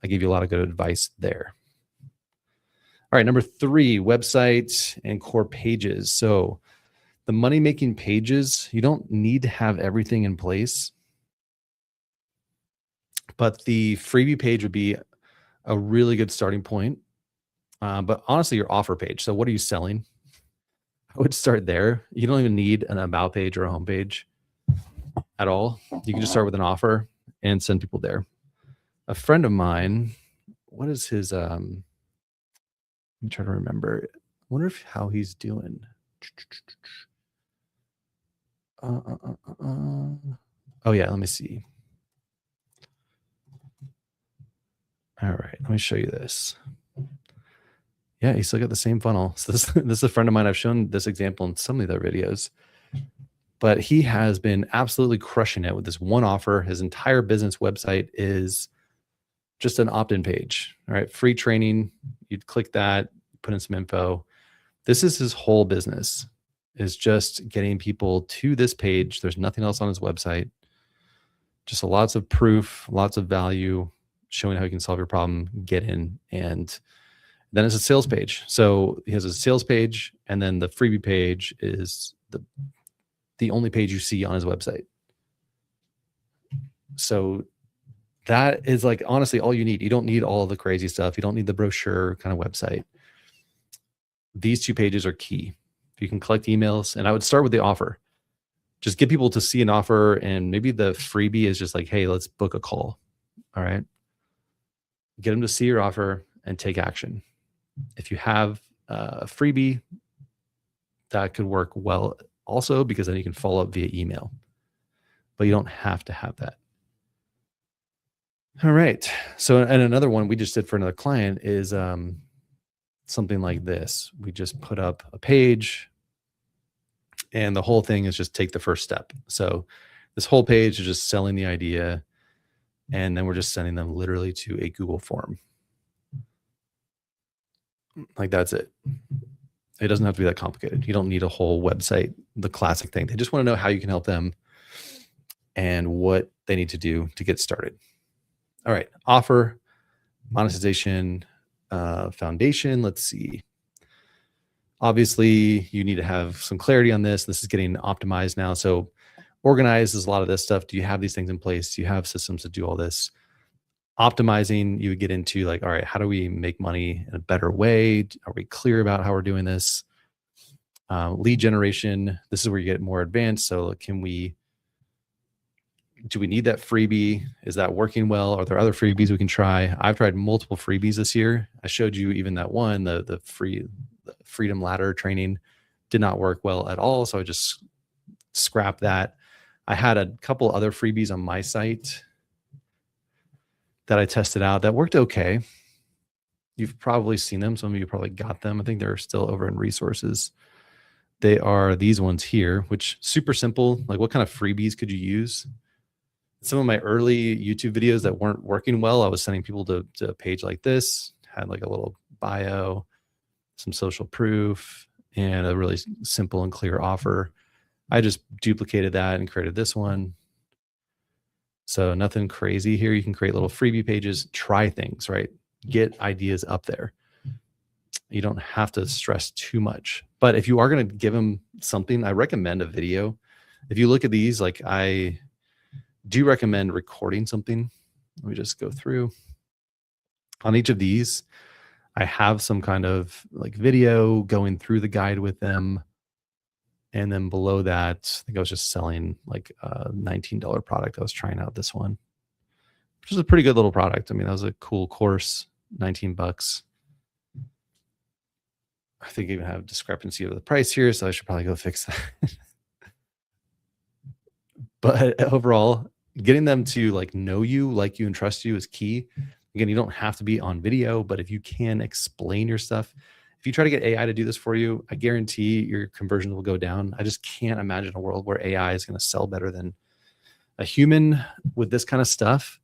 S1: I give you a lot of good advice there. All right, number 3, website and core pages. So the money-making pages, you don't need to have everything in place, but the freebie page would be a really good starting point. But honestly, your offer page. So what are you selling? I would start there. You don't even need an about page or a home page at all. You can just start with an offer and send people there. A friend of mine, what is his, let me try to remember. I wonder how he's doing. Oh yeah, let me see. All right, let me show you this. Yeah, he's still got the same funnel. So this is a friend of mine. I've shown this example in some of the other videos, but he has been absolutely crushing it with this one offer. His entire business website is just an opt-in page. All right, free training. You'd click that, put in some info. This is his whole business, is just getting people to this page. There's nothing else on his website. Just lots of proof, lots of value, showing how you can solve your problem, get in, and then it's a sales page. So he has a sales page, and then the freebie page is the only page you see on his website. So that is like honestly all you need. You don't need all of the crazy stuff. You don't need the brochure kind of website. These 2 pages are key. If you can collect emails, and I would start with the offer. Just get people to see an offer, and maybe the freebie is just like, hey, let's book a call. All right. Get them to see your offer and take action. If you have a freebie, that could work well also, because then you can follow up via email, but you don't have to have that. All right. So, and another one we just did for another client is something like this. We just put up a page, and the whole thing is just take the first step. So this whole page is just selling the idea, and then we're just sending them literally to a Google form. Like that's it. It doesn't have to be that complicated. You don't need a whole website, the classic thing. They just want to know how you can help them and what they need to do to get started. All right, offer, monetization, foundation. Let's see. Obviously, you need to have some clarity on this. This is getting optimized now. So organized is a lot of this stuff. Do you have these things in place? Do you have systems to do all this? Optimizing, you would get into like, all right, how do we make money in a better way? Are we clear about how we're doing this? Lead generation, this is where you get more advanced. So do we need that freebie? Is that working well? Are there other freebies we can try? I've tried multiple freebies this year. I showed you even that one, the Freedom Ladder training did not work well at all. So I just scrapped that. I had a couple other freebies on my site that I tested out that worked okay. You've probably seen them. Some of you probably got them. I think they're still over in resources. They are these ones here, which super simple. Like, what kind of freebies could you use? Some of my early YouTube videos that weren't working well, I was sending people to a page like this, had like a little bio, some social proof, and a really simple and clear offer. I just duplicated that and created this one. So nothing crazy here. You can create little freebie pages, try things, right? Get ideas up there. You don't have to stress too much. But if you are going to give them something, I recommend a video. If you look at these, like, I do recommend recording something. Let me just go through. On each of these, I have some kind of like video going through the guide with them. And then below that, I think I was just selling like a $19 product. I was trying out this one, which is a pretty good little product. I mean, that was a cool course, 19 bucks. I think I even have discrepancy of the price here, so I should probably go fix that. But overall, getting them to like know you, like you, and trust you is key. Again, you don't have to be on video, but if you can explain your stuff, if you try to get AI to do this for you, I guarantee your conversions will go down. I just can't imagine a world where AI is going to sell better than a human with this kind of stuff.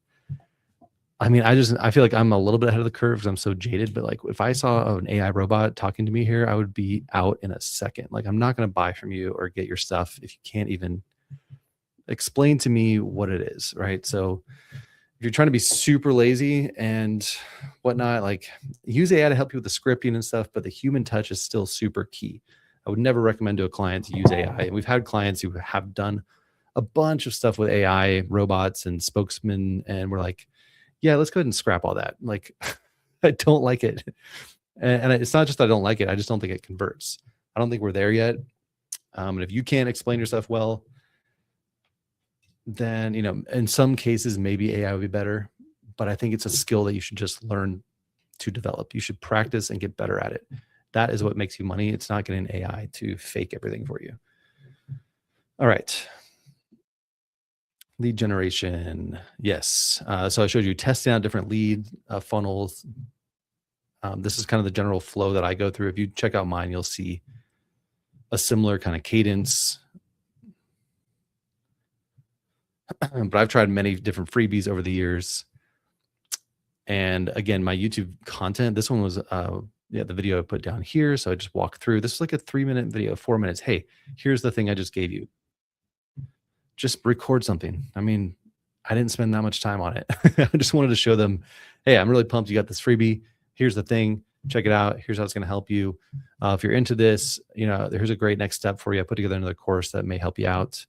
S1: I mean, I feel like I'm a little bit ahead of the curve because I'm so jaded, but like if I saw an AI robot talking to me here, I would be out in a second. Like, I'm not going to buy from you or get your stuff if you can't even explain to me what it is, right? So if you're trying to be super lazy and whatnot, like, use AI to help you with the scripting and stuff, but the human touch is still super key. I would never recommend to a client to use AI. And we've had clients who have done a bunch of stuff with AI robots and spokesmen, and we're like, yeah, let's go ahead and scrap all that. Like, I don't like it. And it's not just that I don't like it. I just don't think it converts. I don't think we're there yet. And if you can't explain yourself well, then, you know, in some cases, maybe AI would be better. But I think it's a skill that you should just learn to develop. You should practice and get better at it. That is what makes you money. It's not getting AI to fake everything for you. All right. Lead generation. Yes. So I showed you testing out different lead funnels. This is kind of the general flow that I go through. If you check out mine, you'll see a similar kind of cadence. But I've tried many different freebies over the years. And again, my YouTube content, this one was the video I put down here. So I just walked through. This is like a 3-minute video, 4 minutes. Hey, here's the thing I just gave you. Just record something. I mean, I didn't spend that much time on it. I just wanted to show them, hey, I'm really pumped you got this freebie. Here's the thing. Check it out. Here's how it's going to help you. If you're into this, you know, here's a great next step for you. I put together another course that may help you out.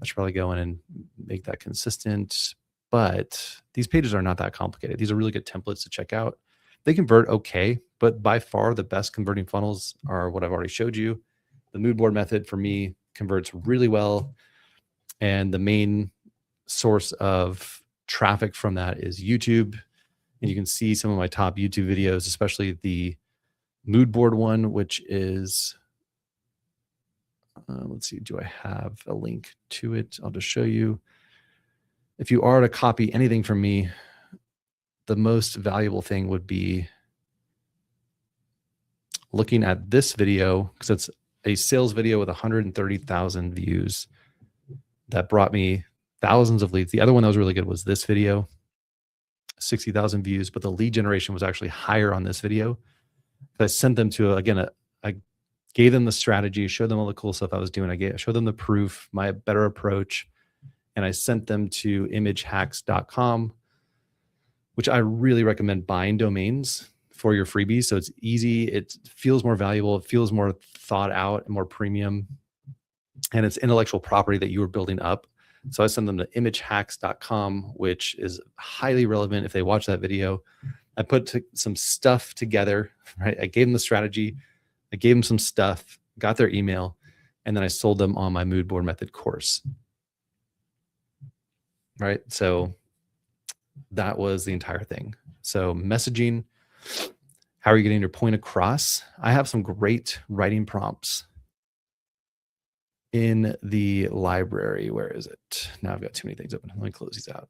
S1: I should probably go in and make that consistent. But these pages are not that complicated. These are really good templates to check out. They convert okay, but by far the best converting funnels are what I've already showed you. The mood board method for me converts really well. And the main source of traffic from that is YouTube. And you can see some of my top YouTube videos, especially the mood board one, which is, let's see, do I have a link to it? I'll just show you. If you are to copy anything from me, the most valuable thing would be looking at this video, because it's a sales video with 130,000 views that brought me thousands of leads. The other one that was really good was this video, 60,000 views, but the lead generation was actually higher on this video. I sent them to, I gave them the strategy, showed them all the cool stuff I was doing. I showed them the proof, my better approach, and I sent them to imagehacks.com, which I really recommend buying domains for your freebies. So it's easy. It feels more valuable. It feels more thought out and more premium. And it's intellectual property that you are building up. So I send them to imagehacks.com, which is highly relevant if they watch that video. I put some stuff together, right? I gave them the strategy, I gave them some stuff, got their email, and then I sold them on my mood board method course, right? So that was the entire thing. So messaging, how are you getting your point across? I have some great writing prompts in the library. Where is it? Now I've got too many things open. Let me close these out.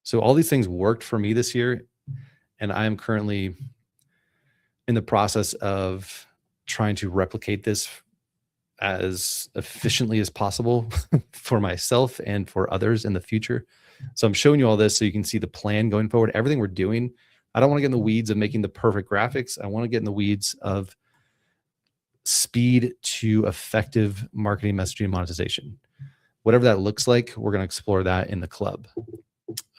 S1: So all these things worked for me this year, and I am currently in the process of trying to replicate this as efficiently as possible for myself and for others in the future. So I'm showing you all this so you can see the plan going forward, everything we're doing. I don't want to get in the weeds of making the perfect graphics. I want to get in the weeds of speed to effective marketing, messaging, monetization. Whatever that looks like, we're going to explore that in the club.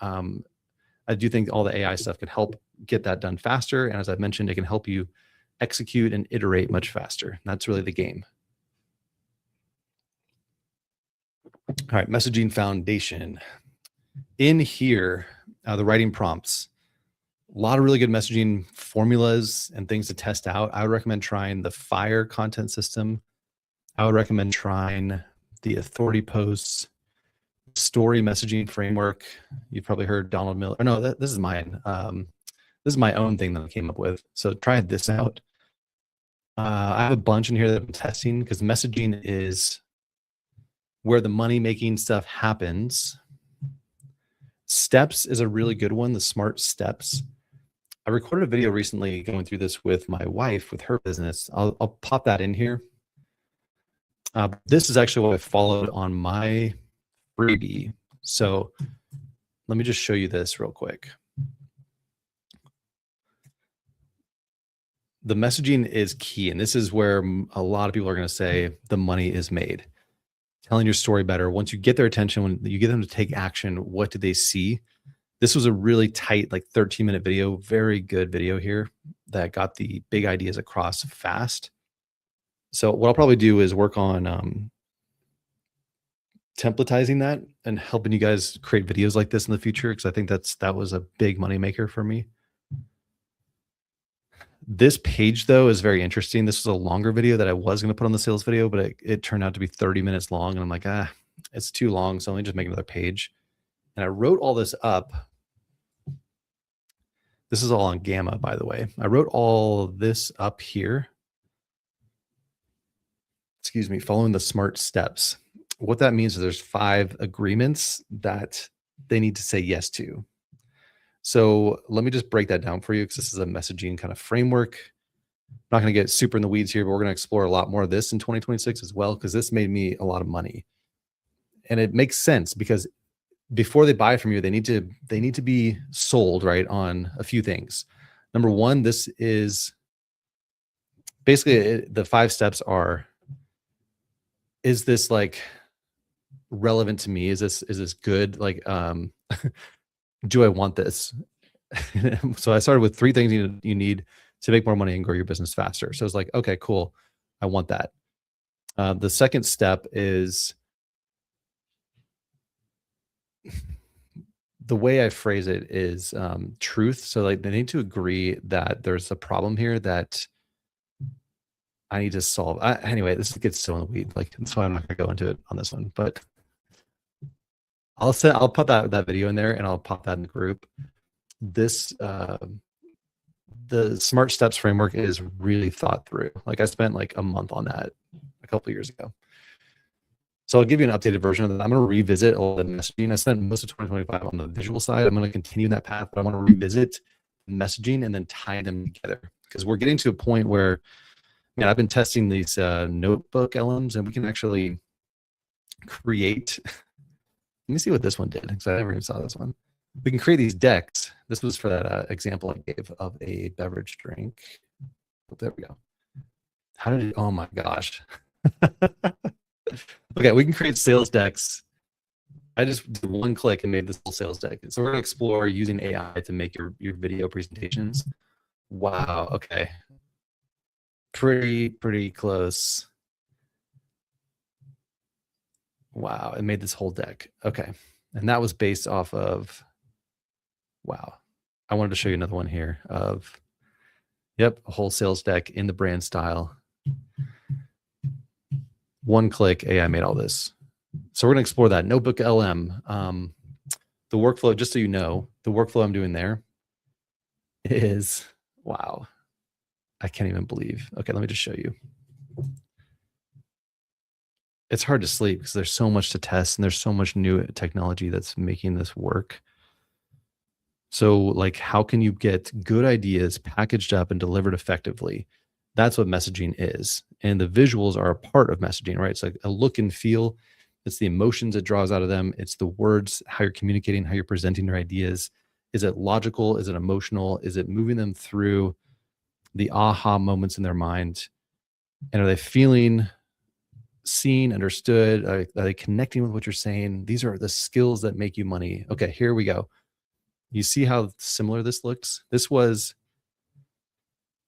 S1: I do think all the AI stuff can help get that done faster. And as I've mentioned, it can help you execute and iterate much faster. That's really the game. All right, messaging foundation. In here, the writing prompts, a lot of really good messaging formulas and things to test out. I would recommend trying the FIRE content system. I would recommend trying the authority posts, story messaging framework. You've probably heard Donald Miller. Oh, no, this is mine. This is my own thing that I came up with. So try this out. I have a bunch in here that I'm testing because messaging is where the money-making stuff happens. Steps is a really good one, the smart steps. I recorded a video recently going through this with my wife, with her business. I'll pop that in here. This is actually what I followed on my freebie. So let me just show you this real quick. The messaging is key, and this is where a lot of people are going to say the money is made. Telling your story better. Once you get their attention, when you get them to take action, what do they see? This was a really tight, like 13-minute video, very good video here that got the big ideas across fast. So what I'll probably do is work on templatizing that and helping you guys create videos like this in the future, because I think that was a big money maker for me. This page, though, is very interesting. This was a longer video that I was going to put on the sales video, but it turned out to be 30 minutes long. And I'm like, it's too long. So let me just make another page. And I wrote all this up. This is all on Gamma, by the way. I wrote all this up here. Excuse me, following the smart steps. What that means is there's 5 agreements that they need to say yes to. So let me just break that down for you, because this is a messaging kind of framework. I'm not going to get super in the weeds here, but we're going to explore a lot more of this in 2026 as well, because this made me a lot of money. And it makes sense, because before they buy from you, they need to be sold, right, on a few things. Number one, this is basically the 5 steps are, is this like relevant to me? Is this good? Like, do I want this? So I started with 3 things you need to make more money and grow your business faster. So it's like, okay, cool. I want that. The second step is, the way I phrase it is truth. So like they need to agree that there's a problem here that I need to solve. Anyway, this gets so in the weed. Like, that's why I'm not gonna go into it on this one, but I'll put that video in there and I'll pop that in the group. This the smart steps framework is really thought through. Like I spent like a month on that a couple of years ago. So I'll give you an updated version of that. I'm going to revisit all the messaging. I spent most of 2025 on the visual side. I'm going to continue that path, but I want to revisit messaging and then tie them together, because we're getting to a point where, man, I've been testing these notebook LMs, and we can actually create. Let me see what this one did, because I never even saw this one. We can create these decks. This was for that example I gave of a beverage drink. Oh, there we go. How did it? Oh my gosh. Okay, we can create sales decks. I just did one click and made this whole sales deck. So we're going to explore using AI to make your video presentations. Wow. Okay. Pretty close. Wow, it made this whole deck. Okay. And that was based off of, wow. I wanted to show you another one here of, yep, a whole sales deck in the brand style. One click, AI made all this. So we're going to explore that. Notebook LM. The workflow, just so you know, the workflow I'm doing there is, wow, I can't even believe. Okay, let me just show you. It's hard to sleep because there's so much to test and there's so much new technology that's making this work. So, like, how can you get good ideas packaged up and delivered effectively? That's what messaging is. And the visuals are a part of messaging, right? It's like a look and feel. It's the emotions it draws out of them. It's the words, how you're communicating, how you're presenting your ideas. Is it logical? Is it emotional? Is it moving them through the aha moments in their mind? And are they feeling seen, understood? Are they connecting with what you're saying? These are the skills that make you money. Okay, here we go. You see how similar this looks? This was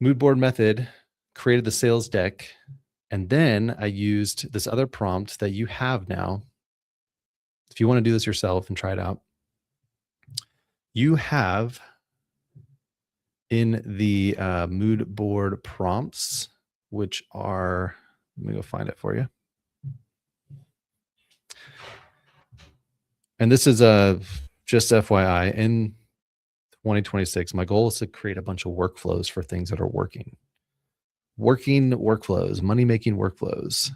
S1: mood board method, created the sales deck, and then I used this other prompt that you have now. If you want to do this yourself and try it out, you have in the mood board prompts, which are, let me go find it for you. And this is just FYI, in 2026, my goal is to create a bunch of workflows for things that are working workflows, money-making workflows.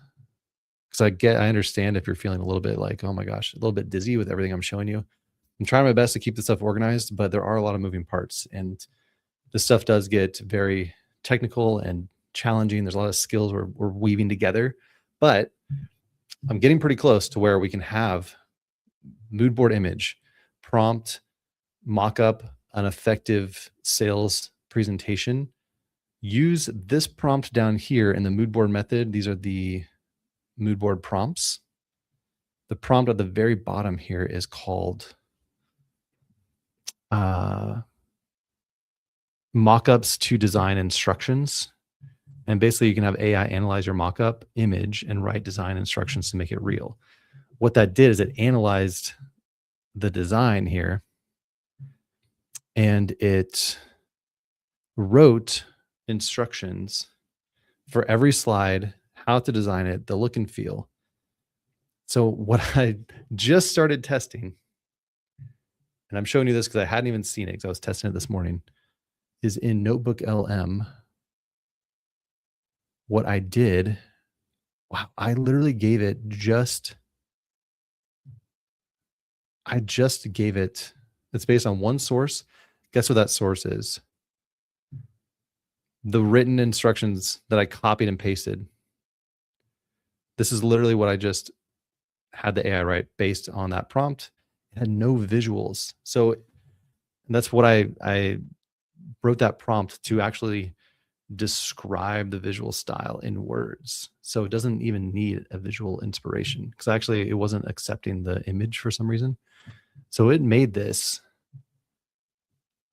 S1: Because I understand if you're feeling a little bit like, oh my gosh, a little bit dizzy with everything I'm showing you. I'm trying my best to keep this stuff organized, but there are a lot of moving parts, and this stuff does get very technical and challenging. There's a lot of skills we're weaving together, but I'm getting pretty close to where we can have mood board image, prompt, mock up an effective sales presentation. Use this prompt down here in the mood board method. These are the mood board prompts. The prompt at the very bottom here is called mockups to design instructions. And basically you can have AI analyze your mockup image and write design instructions to make it real. What that did is it analyzed the design here and it wrote instructions for every slide, how to design it, the look and feel. So what I just started testing, and I'm showing you this because I hadn't even seen it because I was testing it this morning, is in Notebook LM. What I did, wow, I literally gave it I just gave it, it's based on one source. Guess what that source is? The written instructions that I copied and pasted. This is literally what I just had the AI write based on that prompt. It had no visuals. So that's what I wrote that prompt to actually describe the visual style in words. So it doesn't even need a visual inspiration because actually it wasn't accepting the image for some reason. So it made this.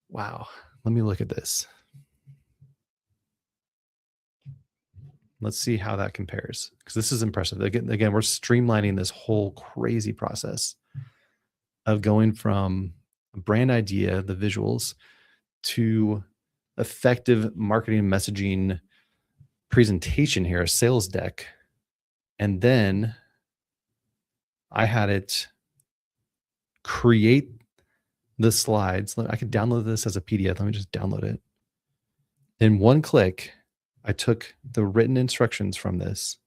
S1: Wow. Let me look at this. Let's see how that compares because this is impressive. Again, we're streamlining this whole crazy process of going from a brand idea, the visuals, to effective marketing messaging presentation here, a sales deck. And then I had it create the slides. I could download this as a PDF. Let me just download it. In one click, I took the written instructions from this.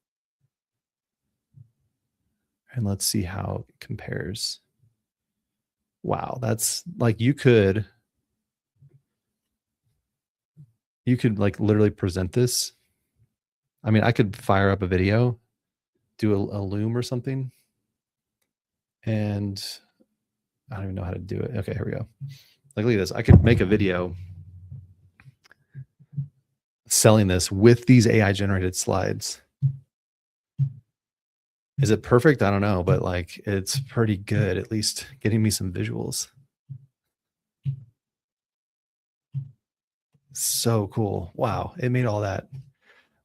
S1: And let's see how it compares. Wow, that's like you could like literally present this. I mean, I could fire up a video, do a loom or something. And I don't even know how to do it. Okay, here we go. Like, look at this. I could make a video selling this with these AI generated slides. Is it perfect? I don't know, but like it's pretty good, at least getting me some visuals. So cool. Wow. It made all that.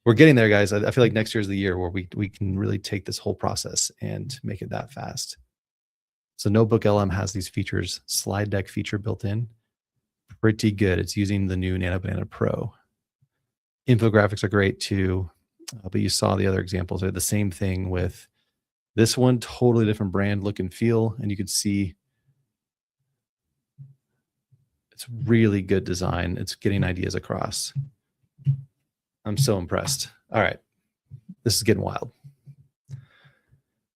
S1: we're getting there, guys. I feel like next year is the year where we can really take this whole process and make it that fast. So Notebook LM has these features, slide deck feature built in. Pretty good. It's using the new Nano Banana Pro. Infographics are great too, but you saw the other examples. They're the same thing with this one, totally different brand look and feel, and you can see it's really good design. It's getting ideas across. I'm so impressed. All right, this is getting wild.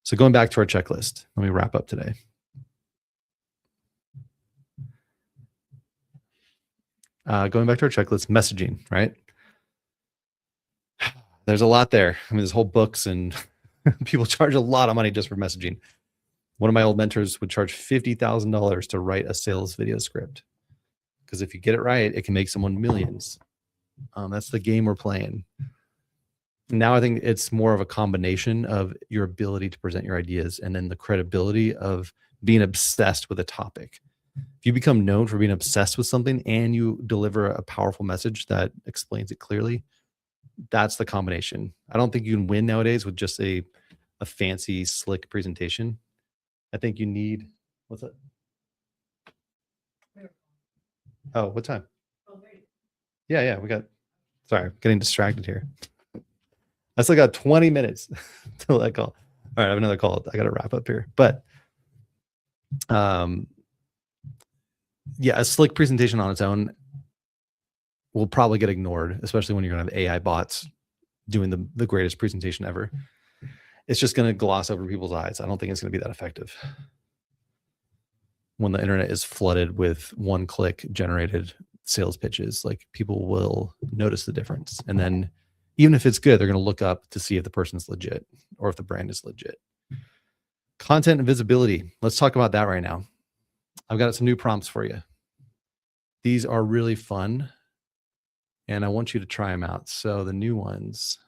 S1: So going back to our checklist, let me wrap up today. Going back to our checklist, messaging, right? There's a lot there. I mean, there's whole books and people charge a lot of money just for messaging. One of my old mentors would charge $50,000 to write a sales video script. Because if you get it right, it can make someone millions. That's the game we're playing. Now I think it's more of a combination of your ability to present your ideas and then the credibility of being obsessed with a topic. If you become known for being obsessed with something and you deliver a powerful message that explains it clearly, that's the combination. I don't think you can win nowadays with just a fancy, slick presentation. I think you need, what's that? Oh, what time? Yeah, we got, sorry, getting distracted here. I still got 20 minutes till that call. All right, I have another call. I got to wrap up here. But yeah, a slick presentation on its own will probably get ignored, especially when you're going to have AI bots doing the greatest presentation ever. It's just going to gloss over people's eyes. I don't think it's going to be that effective when the internet is flooded with one-click generated sales pitches. Like, people will notice the difference. And then even if it's good, they're going to look up to see if the person's legit or if the brand is legit. Content and visibility. Let's talk about that right now. I've got some new prompts for you. These are really fun, and I want you to try them out. So the new ones,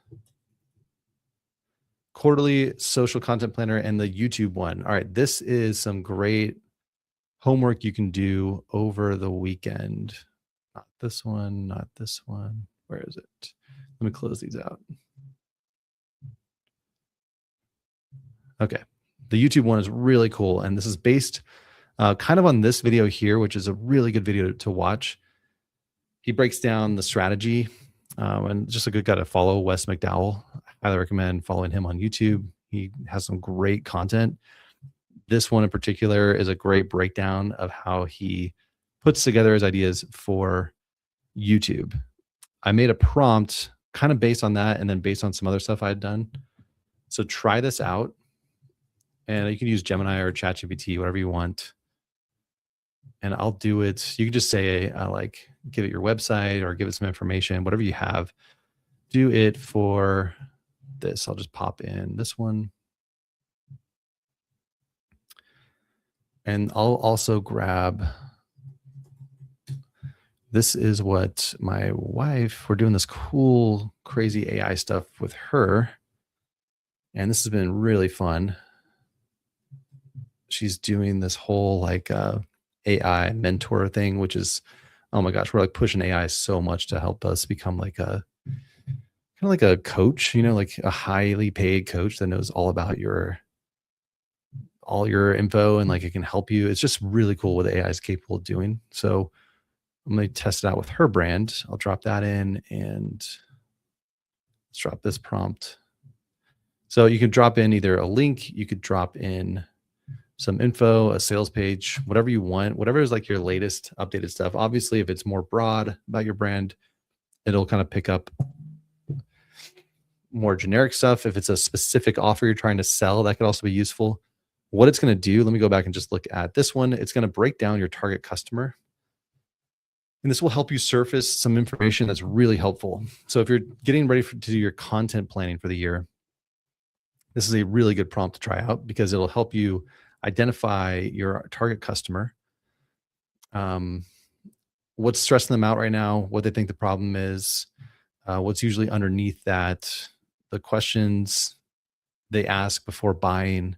S1: quarterly social content planner and the YouTube one. All right, this is some great homework you can do over the weekend. Not this one, not this one. Where is it? Let me close these out. Okay, the YouTube one is really cool, and this is based kind of on this video here, which is a really good video to watch. He breaks down the strategy, and just a good guy to follow, Wes McDowell. I highly recommend following him on YouTube. He has some great content. This one in particular is a great breakdown of how he puts together his ideas for YouTube. I made a prompt kind of based on that and then based on some other stuff I had done. So try this out. And you can use Gemini or ChatGPT, whatever you want. And I'll do it. You can just say, like, give it your website or give it some information, whatever you have. Do it for this. I'll just pop in this one. And I'll also grab, this is what my wife, we're doing this cool, crazy AI stuff with her. And this has been really fun. She's doing this whole like AI mentor thing, which is, oh my gosh, we're like pushing AI so much to help us become like a kind of like a coach, you know, like a highly paid coach that knows all about all your info, and like it can help you. It's just really cool what AI is capable of doing. So I'm going to test it out with her brand. I'll drop that in, and let's drop this prompt. So you can drop in either a link, you could drop in some info, a sales page, whatever you want, whatever is like your latest updated stuff. Obviously, if it's more broad about your brand, it'll kind of pick up more generic stuff. If it's a specific offer you're trying to sell, that could also be useful. What it's going to do, let me go back and just look at this one. It's going to break down your target customer. And this will help you surface some information that's really helpful. So if you're getting ready to do your content planning for the year, this is a really good prompt to try out because it'll help you identify your target customer, what's stressing them out right now, what they think the problem is, what's usually underneath that, the questions they ask before buying,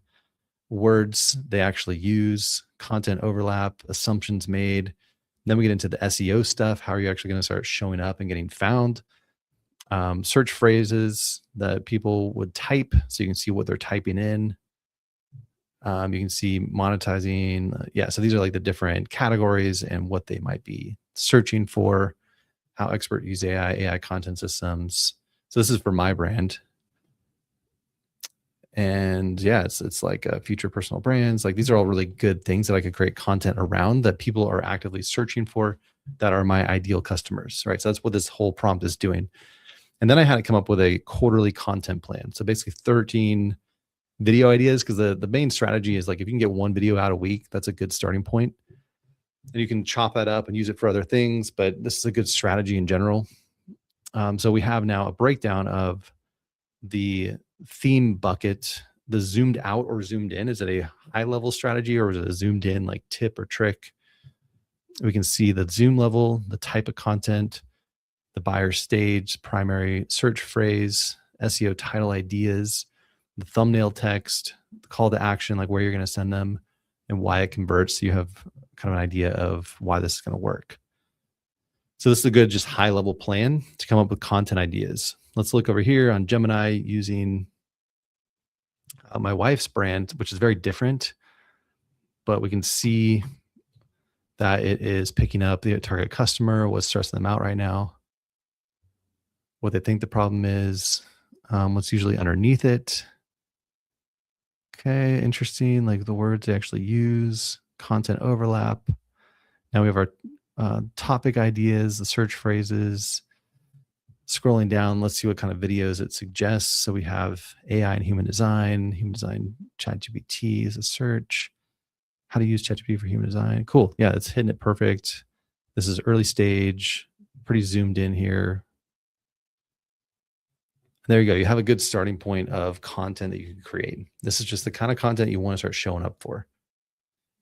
S1: words they actually use, content overlap, assumptions made. Then we get into the SEO stuff. How are you actually going to start showing up and getting found? search phrases that people would type, so you can see what they're typing in. You can see monetizing. Yeah, so these are like the different categories and what they might be searching for. How expert use AI content systems. So this is for my brand. And yeah, it's like future personal brands. Like these are all really good things that I could create content around that people are actively searching for, that are my ideal customers, right? So that's what this whole prompt is doing. And then I had to come up with a quarterly content plan. So basically 13 video ideas, because the main strategy is like if you can get one video out a week, that's a good starting point. And you can chop that up and use it for other things, but this is a good strategy in general. So we have now a breakdown of the theme bucket, the zoomed out or zoomed in. Is it a high level strategy or is it a zoomed in like tip or trick? We can see the zoom level, the type of content, the buyer stage, primary search phrase, SEO title ideas, the thumbnail text, the call to action, like where you're going to send them and why it converts. So you have kind of an idea of why this is going to work. So this is a good, just high level plan to come up with content ideas. Let's look over here on Gemini using my wife's brand, which is very different, but we can see that it is picking up the target customer, what's stressing them out right now, what they think the problem is, what's usually underneath it. Okay, interesting. Like the words they actually use, content overlap. Now we have our topic ideas, the search phrases. Scrolling down, let's see what kind of videos it suggests. So we have AI and human design ChatGPT as a search. How to use ChatGPT for human design. Cool. Yeah, it's hitting it perfect. This is early stage, pretty zoomed in here. There you go. You have a good starting point of content that you can create. This is just the kind of content you want to start showing up for.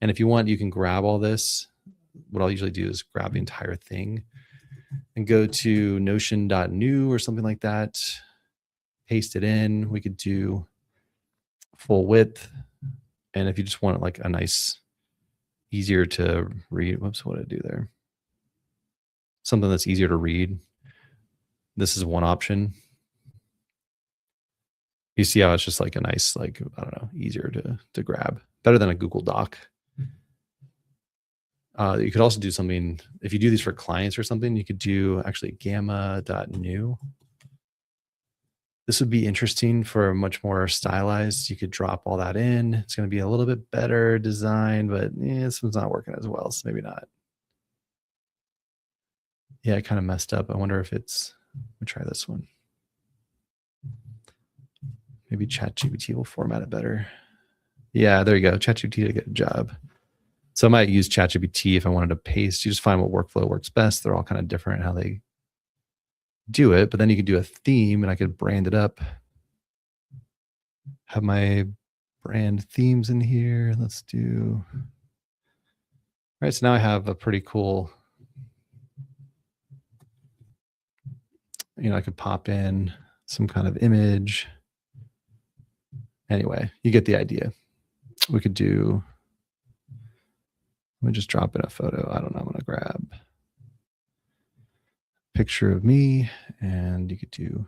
S1: And if you want, you can grab all this. What I'll usually do is grab the entire thing and go to notion.new or something like that, paste it in. We could do full width. And if you just want like a nice, easier to read, whoops, what did I do there? Something that's easier to read. This is one option. You see how it's just like a nice, like, I don't know, easier to grab, better than a Google Doc. You could also do something, if you do these for clients or something, you could do actually gamma.new. This would be interesting for much more stylized. You could drop all that in. It's going to be a little bit better designed, but this one's not working as well, so maybe not. Yeah, it kind of messed up. I wonder if it's, let me try this one. Maybe ChatGPT will format it better. Yeah, there you go. ChatGPT did a good job. So I might use ChatGPT if I wanted to paste. You just find what workflow works best. They're all kind of different how they do it, but then you could do a theme and I could brand it up. Have my brand themes in here. Let's do, all right, so now I have a pretty cool, I could pop in some kind of image. Anyway, you get the idea. We could do, let me just drop in a photo. I don't know, I'm gonna grab a picture of me and you could do,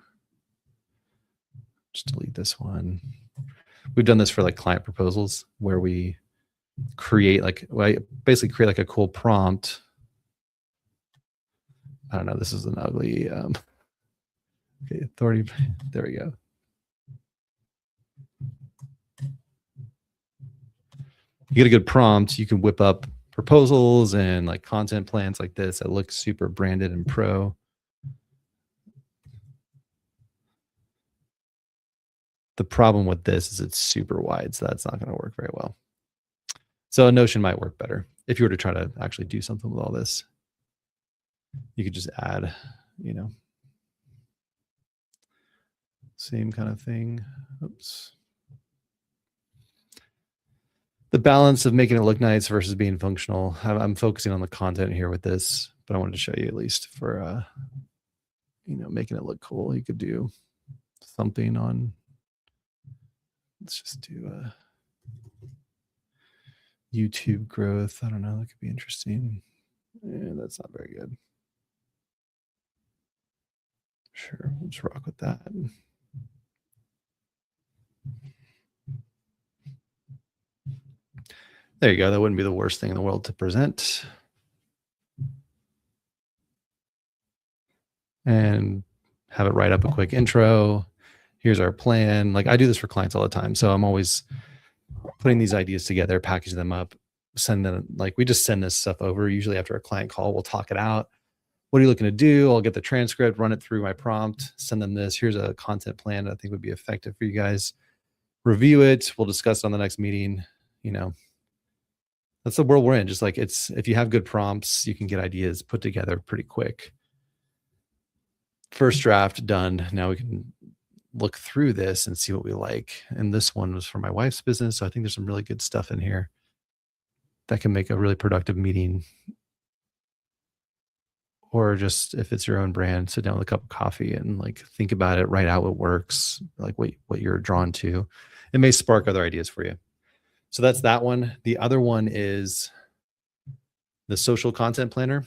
S1: just delete this one. We've done this for like client proposals where we create like, well, basically create like a cool prompt. I don't know, this is an ugly, okay, authority, there we go. You get a good prompt, you can whip up proposals and like content plans like this that look super branded and pro. The problem with this is it's super wide, so that's not going to work very well. So a Notion might work better. If you were to try to actually do something with all this, you could just add, same kind of thing. Oops. The balance of making it look nice versus being functional. I'm focusing on the content here with this, but I wanted to show you at least for, making it look cool. You could do something on, let's just do YouTube growth. I don't know, that could be interesting. Yeah, that's not very good. Sure, we'll just rock with that. There you go. That wouldn't be the worst thing in the world to present. And have it write up a quick intro. Here's our plan. Like I do this for clients all the time. So I'm always putting these ideas together, packaging them up, send them, like we just send this stuff over. Usually after a client call, we'll talk it out. What are you looking to do? I'll get the transcript, run it through my prompt, send them this. Here's a content plan that I think would be effective for you guys. Review it. We'll discuss it on the next meeting. You know, that's the world we're in. Just like it's, if you have good prompts, you can get ideas put together pretty quick. First draft done. Now we can look through this and see what we like. And this one was for my wife's business. So I think there's some really good stuff in here that can make a really productive meeting. Or just if it's your own brand, sit down with a cup of coffee and like think about it, write out what works, like what you're drawn to. It may spark other ideas for you. So that's that one. The other one is the social content planner.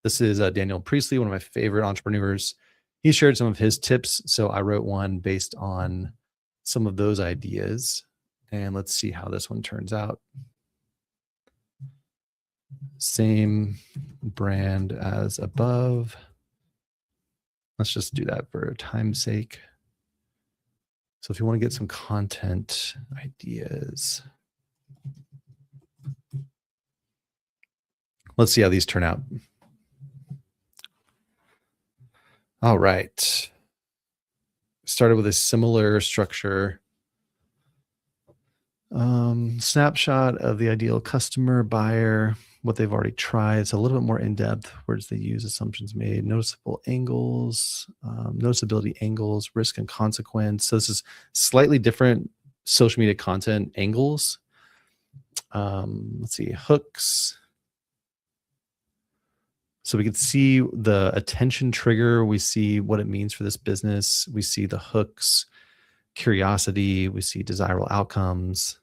S1: This is Daniel Priestley, one of my favorite entrepreneurs. He shared some of his tips. So I wrote one based on some of those ideas. And let's see how this one turns out. Same brand as above. Let's just do that for time's sake. So if you want to get some content ideas, let's see how these turn out. All right. Started with a similar structure. Snapshot of the ideal customer, buyer, what they've already tried. It's a little bit more in-depth. Words they use, assumptions made, noticeable angles, noticeability angles, risk and consequence. So this is slightly different social media content angles. Let's see, hooks. So we can see the attention trigger. We see what it means for this business. We see the hooks, curiosity. We see desirable outcomes.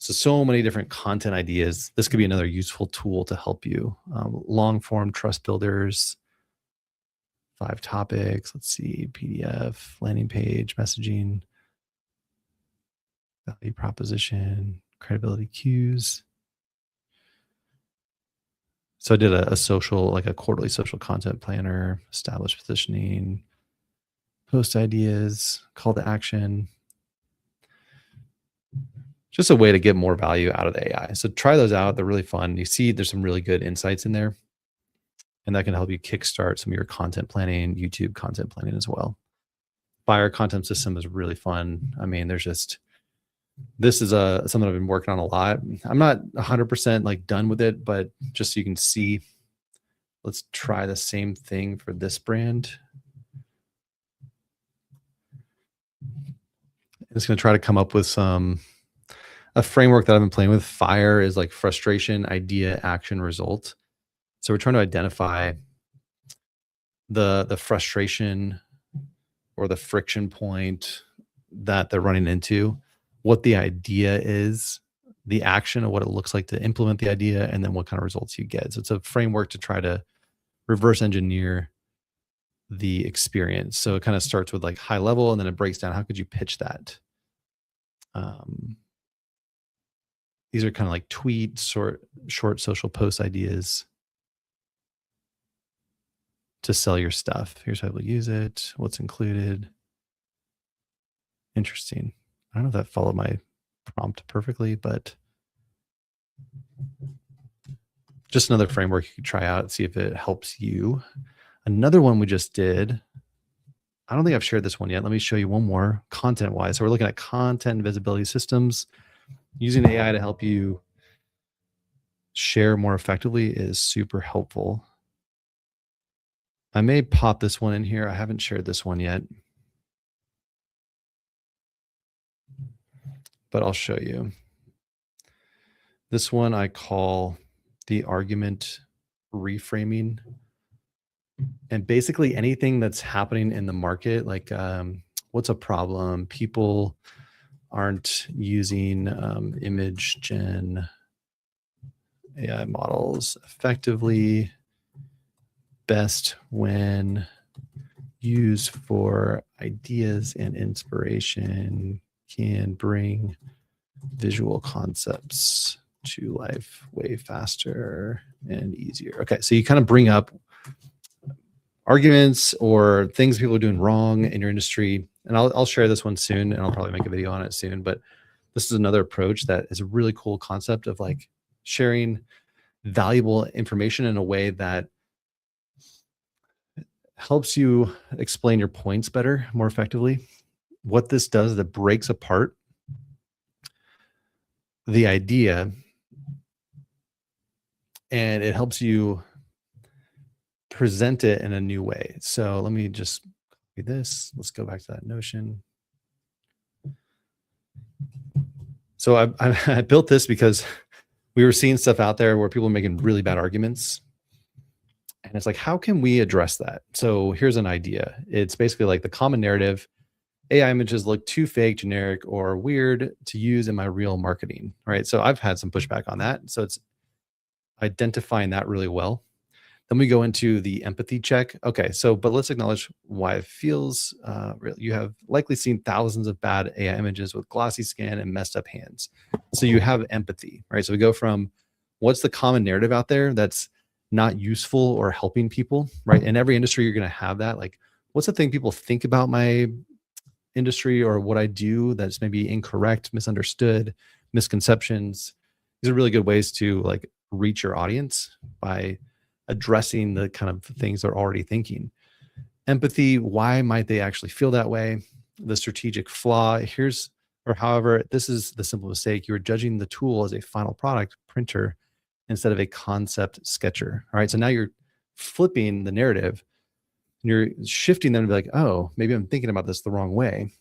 S1: So many different content ideas. This could be another useful tool to help you. Long form trust builders, 5 topics. Let's see, PDF, landing page, messaging, value proposition, credibility cues. So I did a social, like a quarterly social content planner, established positioning, post ideas, call to action. Just a way to get more value out of the AI. So try those out. They're really fun. You see there's some really good insights in there. And that can help you kickstart some of your content planning, YouTube content planning as well. Fire content system is really fun. I mean, there's just, this is something I've been working on a lot. I'm not 100% like done with it, but just so you can see, let's try the same thing for this brand. I'm just going to try to come up with a framework that I've been playing with. FIRE is like frustration, idea, action, result. So we're trying to identify the frustration or the friction point that they're running into, what the idea is, the action of what it looks like to implement the idea, and then what kind of results you get. So it's a framework to try to reverse engineer the experience. So it kind of starts with like high level, and then it breaks down, how could you pitch that? These are kind of like tweet, short social post ideas to sell your stuff. Here's how we'll use it, what's included. Interesting. I don't know if that followed my prompt perfectly, but just another framework you could try out, see if it helps you. Another one we just did, I don't think I've shared this one yet. Let me show you one more content-wise. So we're looking at content and visibility systems. Using AI to help you share more effectively is super helpful. I may pop this one in here. I haven't shared this one yet, but I'll show you. This one I call the argument reframing. And basically anything that's happening in the market, like what's a problem? People aren't using image gen AI models effectively. Best when use for ideas and inspiration can bring visual concepts to life way faster and easier. Okay, so you kind of bring up arguments or things people are doing wrong in your industry. And I'll share this one soon, and I'll probably make a video on it soon. But this is another approach that is a really cool concept of like sharing valuable information in a way that helps you explain your points better, more effectively. What this does is it breaks apart the idea and it helps you present it in a new way. So let me just copy this. Let's go back to that Notion. So I built this because we were seeing stuff out there where people are making really bad arguments. And it's like, how can we address that? So here's an idea. It's basically like the common narrative: AI images look too fake, generic, or weird to use in my real marketing. Right. So I've had some pushback on that. So it's identifying that really well. Then we go into the empathy check. Okay, so but let's acknowledge why it feels real. You have likely seen thousands of bad AI images with glossy skin and messed up hands. So you have empathy, right? So we go from what's the common narrative out there that's not useful or helping people, right? In every industry, you're going to have that. Like, what's the thing people think about my industry or what I do that's maybe incorrect, misunderstood, misconceptions? These are really good ways to like reach your audience by addressing the kind of things they're already thinking. Empathy, why might they actually feel that way? The strategic flaw, however, this is the simple mistake. You're judging the tool as a final product printer instead of a concept sketcher. All right. So now you're flipping the narrative and you're shifting them to be like, oh, maybe I'm thinking about this the wrong way.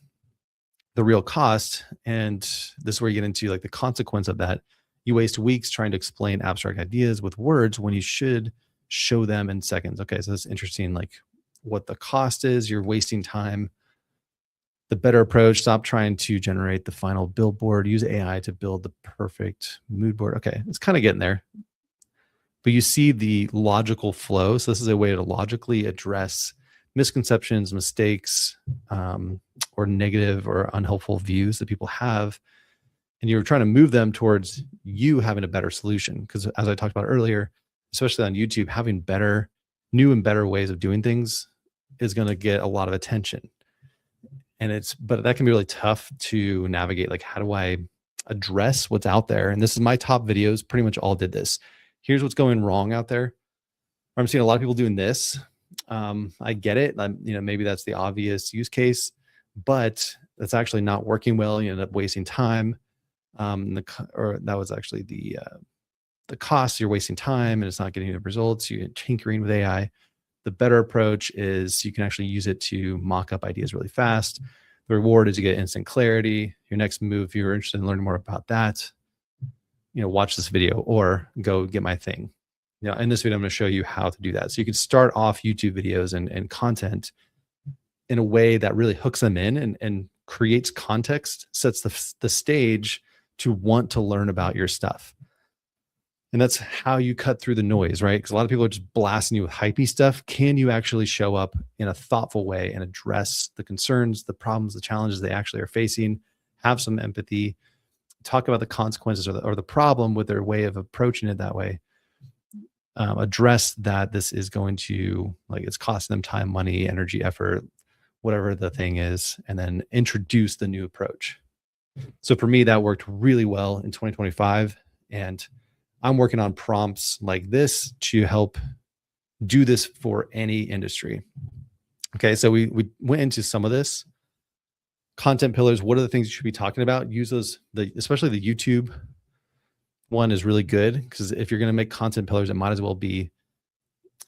S1: The real cost, and this is where you get into like the consequence of that. You waste weeks trying to explain abstract ideas with words when you should show them in seconds. Okay, so it's interesting, like what the cost is. You're wasting time. The better approach: stop trying to generate the final billboard. Use AI to build the perfect mood board. Okay, it's kind of getting there. But you see the logical flow. So this is a way to logically address misconceptions, mistakes, or negative or unhelpful views that people have. And you're trying to move them towards you having a better solution. Because as I talked about earlier, especially on YouTube, having new and better ways of doing things is going to get a lot of attention. But that can be really tough to navigate. Like, how do I address what's out there? And this is my top videos, pretty much all did this. Here's what's going wrong out there. I'm seeing a lot of people doing this. I get it. Maybe that's the obvious use case, but that's actually not working well. You end up wasting time. That was actually the cost. You're wasting time and it's not getting the results. You're tinkering with AI. The better approach is you can actually use it to mock up ideas really fast. The reward is you get instant clarity. Your next move, if you're interested in learning more about that, watch this video or go get my thing. In this video, I'm going to show you how to do that. So you can start off YouTube videos and content in a way that really hooks them in and creates context, sets the stage to want to learn about your stuff. And that's how you cut through the noise, right? Because a lot of people are just blasting you with hypey stuff. Can you actually show up in a thoughtful way and address the concerns, the problems, the challenges they actually are facing, have some empathy, talk about the consequences or the problem with their way of approaching it that way, address that this is going to, like, it's costing them time, money, energy, effort, whatever the thing is, and then introduce the new approach. So for me, that worked really well in 2025. And I'm working on prompts like this to help do this for any industry. Okay, so we went into some of this. Content pillars, what are the things you should be talking about? Use those, especially the YouTube one is really good, because if you're going to make content pillars, it might as well be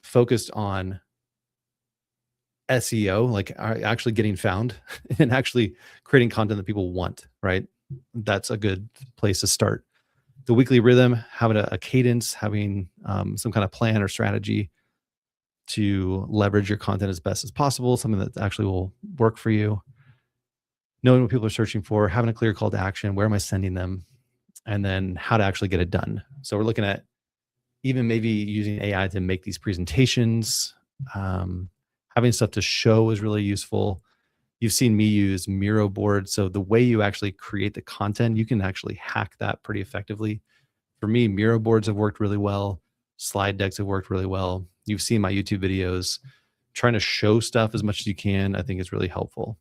S1: focused on SEO, like actually getting found and actually creating content that people want, right? That's a good place to start. The weekly rhythm, having a cadence, having some kind of plan or strategy to leverage your content as best as possible, something that actually will work for you. Knowing what people are searching for, having a clear call to action, where am I sending them, and then how to actually get it done. So we're looking at even maybe using AI to make these presentations, having having stuff to show is really useful. You've seen me use Miro board. So the way you actually create the content, you can actually hack that pretty effectively. For me, Miro boards have worked really well. Slide decks have worked really well. You've seen my YouTube videos. Trying to show stuff as much as you can, I think, is really helpful.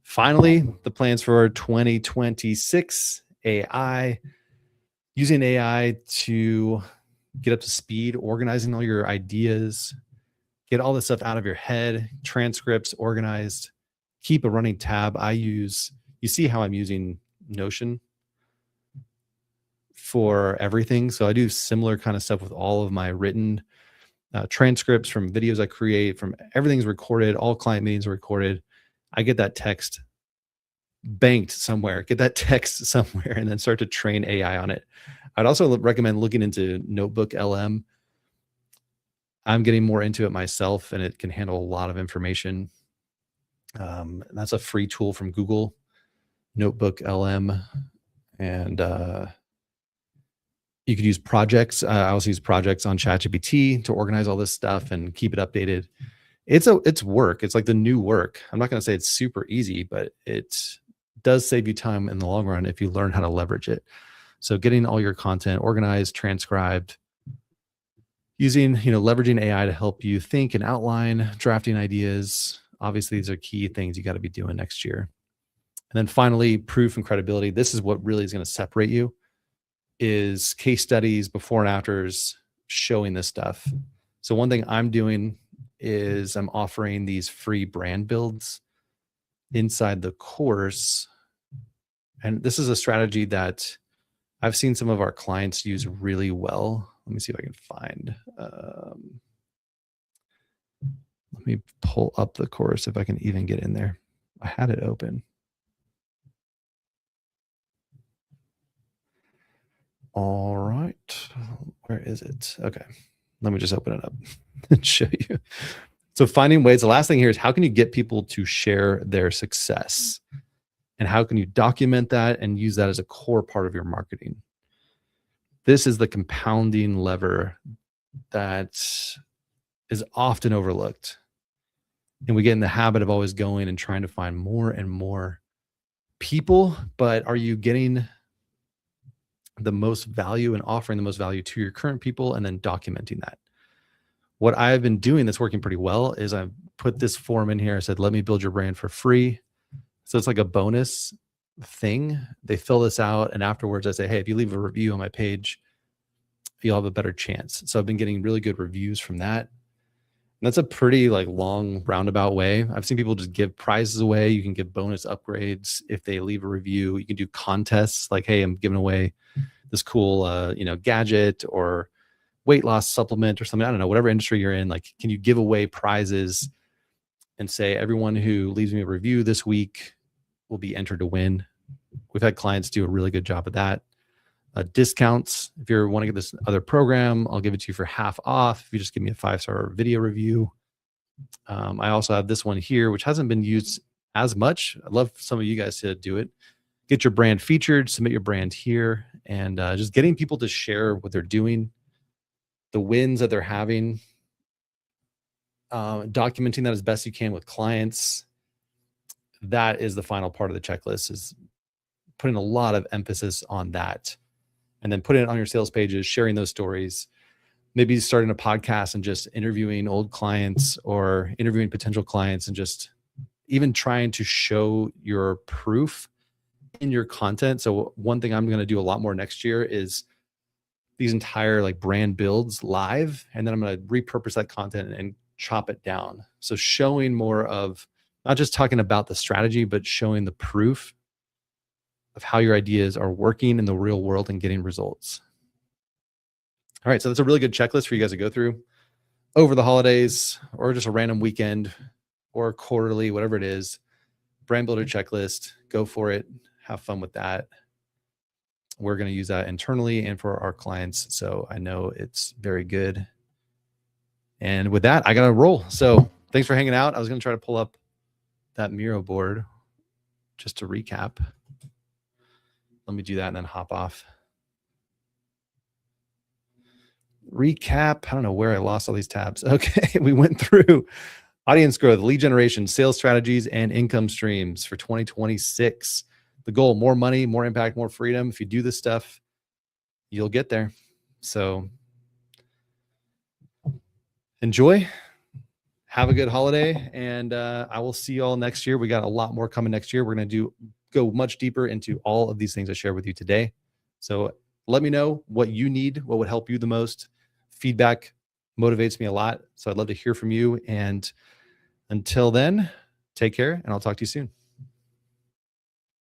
S1: Finally, the plans for 2026, AI. Using AI to get up to speed, organizing all your ideas, get all this stuff out of your head, transcripts organized, keep a running tab. You see how I'm using Notion for everything. So I do similar kind of stuff with all of my written transcripts from videos I create, from everything's recorded, all client meetings are recorded. I get that text banked somewhere, get that text somewhere, and then start to train AI on it. I'd also recommend looking into Notebook LM. I'm getting more into it myself, and it can handle a lot of information. That's a free tool from Google, Notebook LM, and you could use projects. I also use projects on ChatGPT to organize all this stuff and keep it updated. It's work. It's like the new work. I'm not going to say it's super easy, but it does save you time in the long run if you learn how to leverage it. So getting all your content organized, transcribed, using, leveraging AI to help you think and outline, drafting ideas. Obviously, these are key things you got to be doing next year. And then finally, proof and credibility. This is what really is going to separate you, is case studies, before and afters, showing this stuff. So one thing I'm doing is I'm offering these free brand builds inside the course. And this is a strategy that I've seen some of our clients use really well. Let me see if I can find. Let me pull up the course if I can even get in there. I had it open. All right. Where is it? Okay. Let me just open it up and show you. So finding ways, the last thing here is, how can you get people to share their success? And how can you document that and use that as a core part of your marketing? This is the compounding lever that is often overlooked. And we get in the habit of always going and trying to find more and more people, but are you getting the most value and offering the most value to your current people and then documenting that? What I've been doing that's working pretty well is I've put this form in here. I said, let me build your brand for free. So it's like a bonus thing. They fill this out, and afterwards I say, hey, if you leave a review on my page, you'll have a better chance. So I've been getting really good reviews from that. And that's a pretty long roundabout way. I've seen people just give prizes away. You can give bonus upgrades if they leave a review. You can do contests like, hey, I'm giving away this cool gadget or weight loss supplement or something. I don't know, whatever industry you're in, can you give away prizes and say, everyone who leaves me a review this week will be entered to win? We've had clients do a really good job of that. Discounts. If you want to get this other program, I'll give it to you for half off if you just give me a 5-star video review. I also have this one here, which hasn't been used as much. I'd love some of you guys to do it. Get your brand featured, submit your brand here, and just getting people to share what they're doing, the wins that they're having, documenting that as best you can with clients. That is the final part of the checklist, is putting a lot of emphasis on that. And then putting it on your sales pages, sharing those stories, maybe starting a podcast and just interviewing old clients or interviewing potential clients, and just even trying to show your proof in your content. So one thing I'm going to do a lot more next year is these entire brand builds live, and then I'm going to repurpose that content and chop it down. So showing more of not just talking about the strategy, but showing the proof of how your ideas are working in the real world and getting results. All right, so that's a really good checklist for you guys to go through over the holidays, or just a random weekend, or quarterly, whatever it is. Brand builder checklist, go for it. Have fun with that. We're going to use that internally and for our clients. So I know it's very good. And with that, I got to roll. So thanks for hanging out. I was going to try to pull up that Miro board just to recap. Let me do that and then hop off. recap. I don't know where I lost all these tabs. Okay, we went through audience growth, lead generation, sales strategies, and income streams for 2026. The goal: more money, more impact, more freedom. If you do this stuff, you'll get there. So enjoy. Have a good holiday, and I will see you all next year. We got a lot more coming next year. We're going to go much deeper into all of these things I shared with you today. So let me know what you need, what would help you the most. Feedback motivates me a lot. So I'd love to hear from you. And until then, take care, and I'll talk to you soon.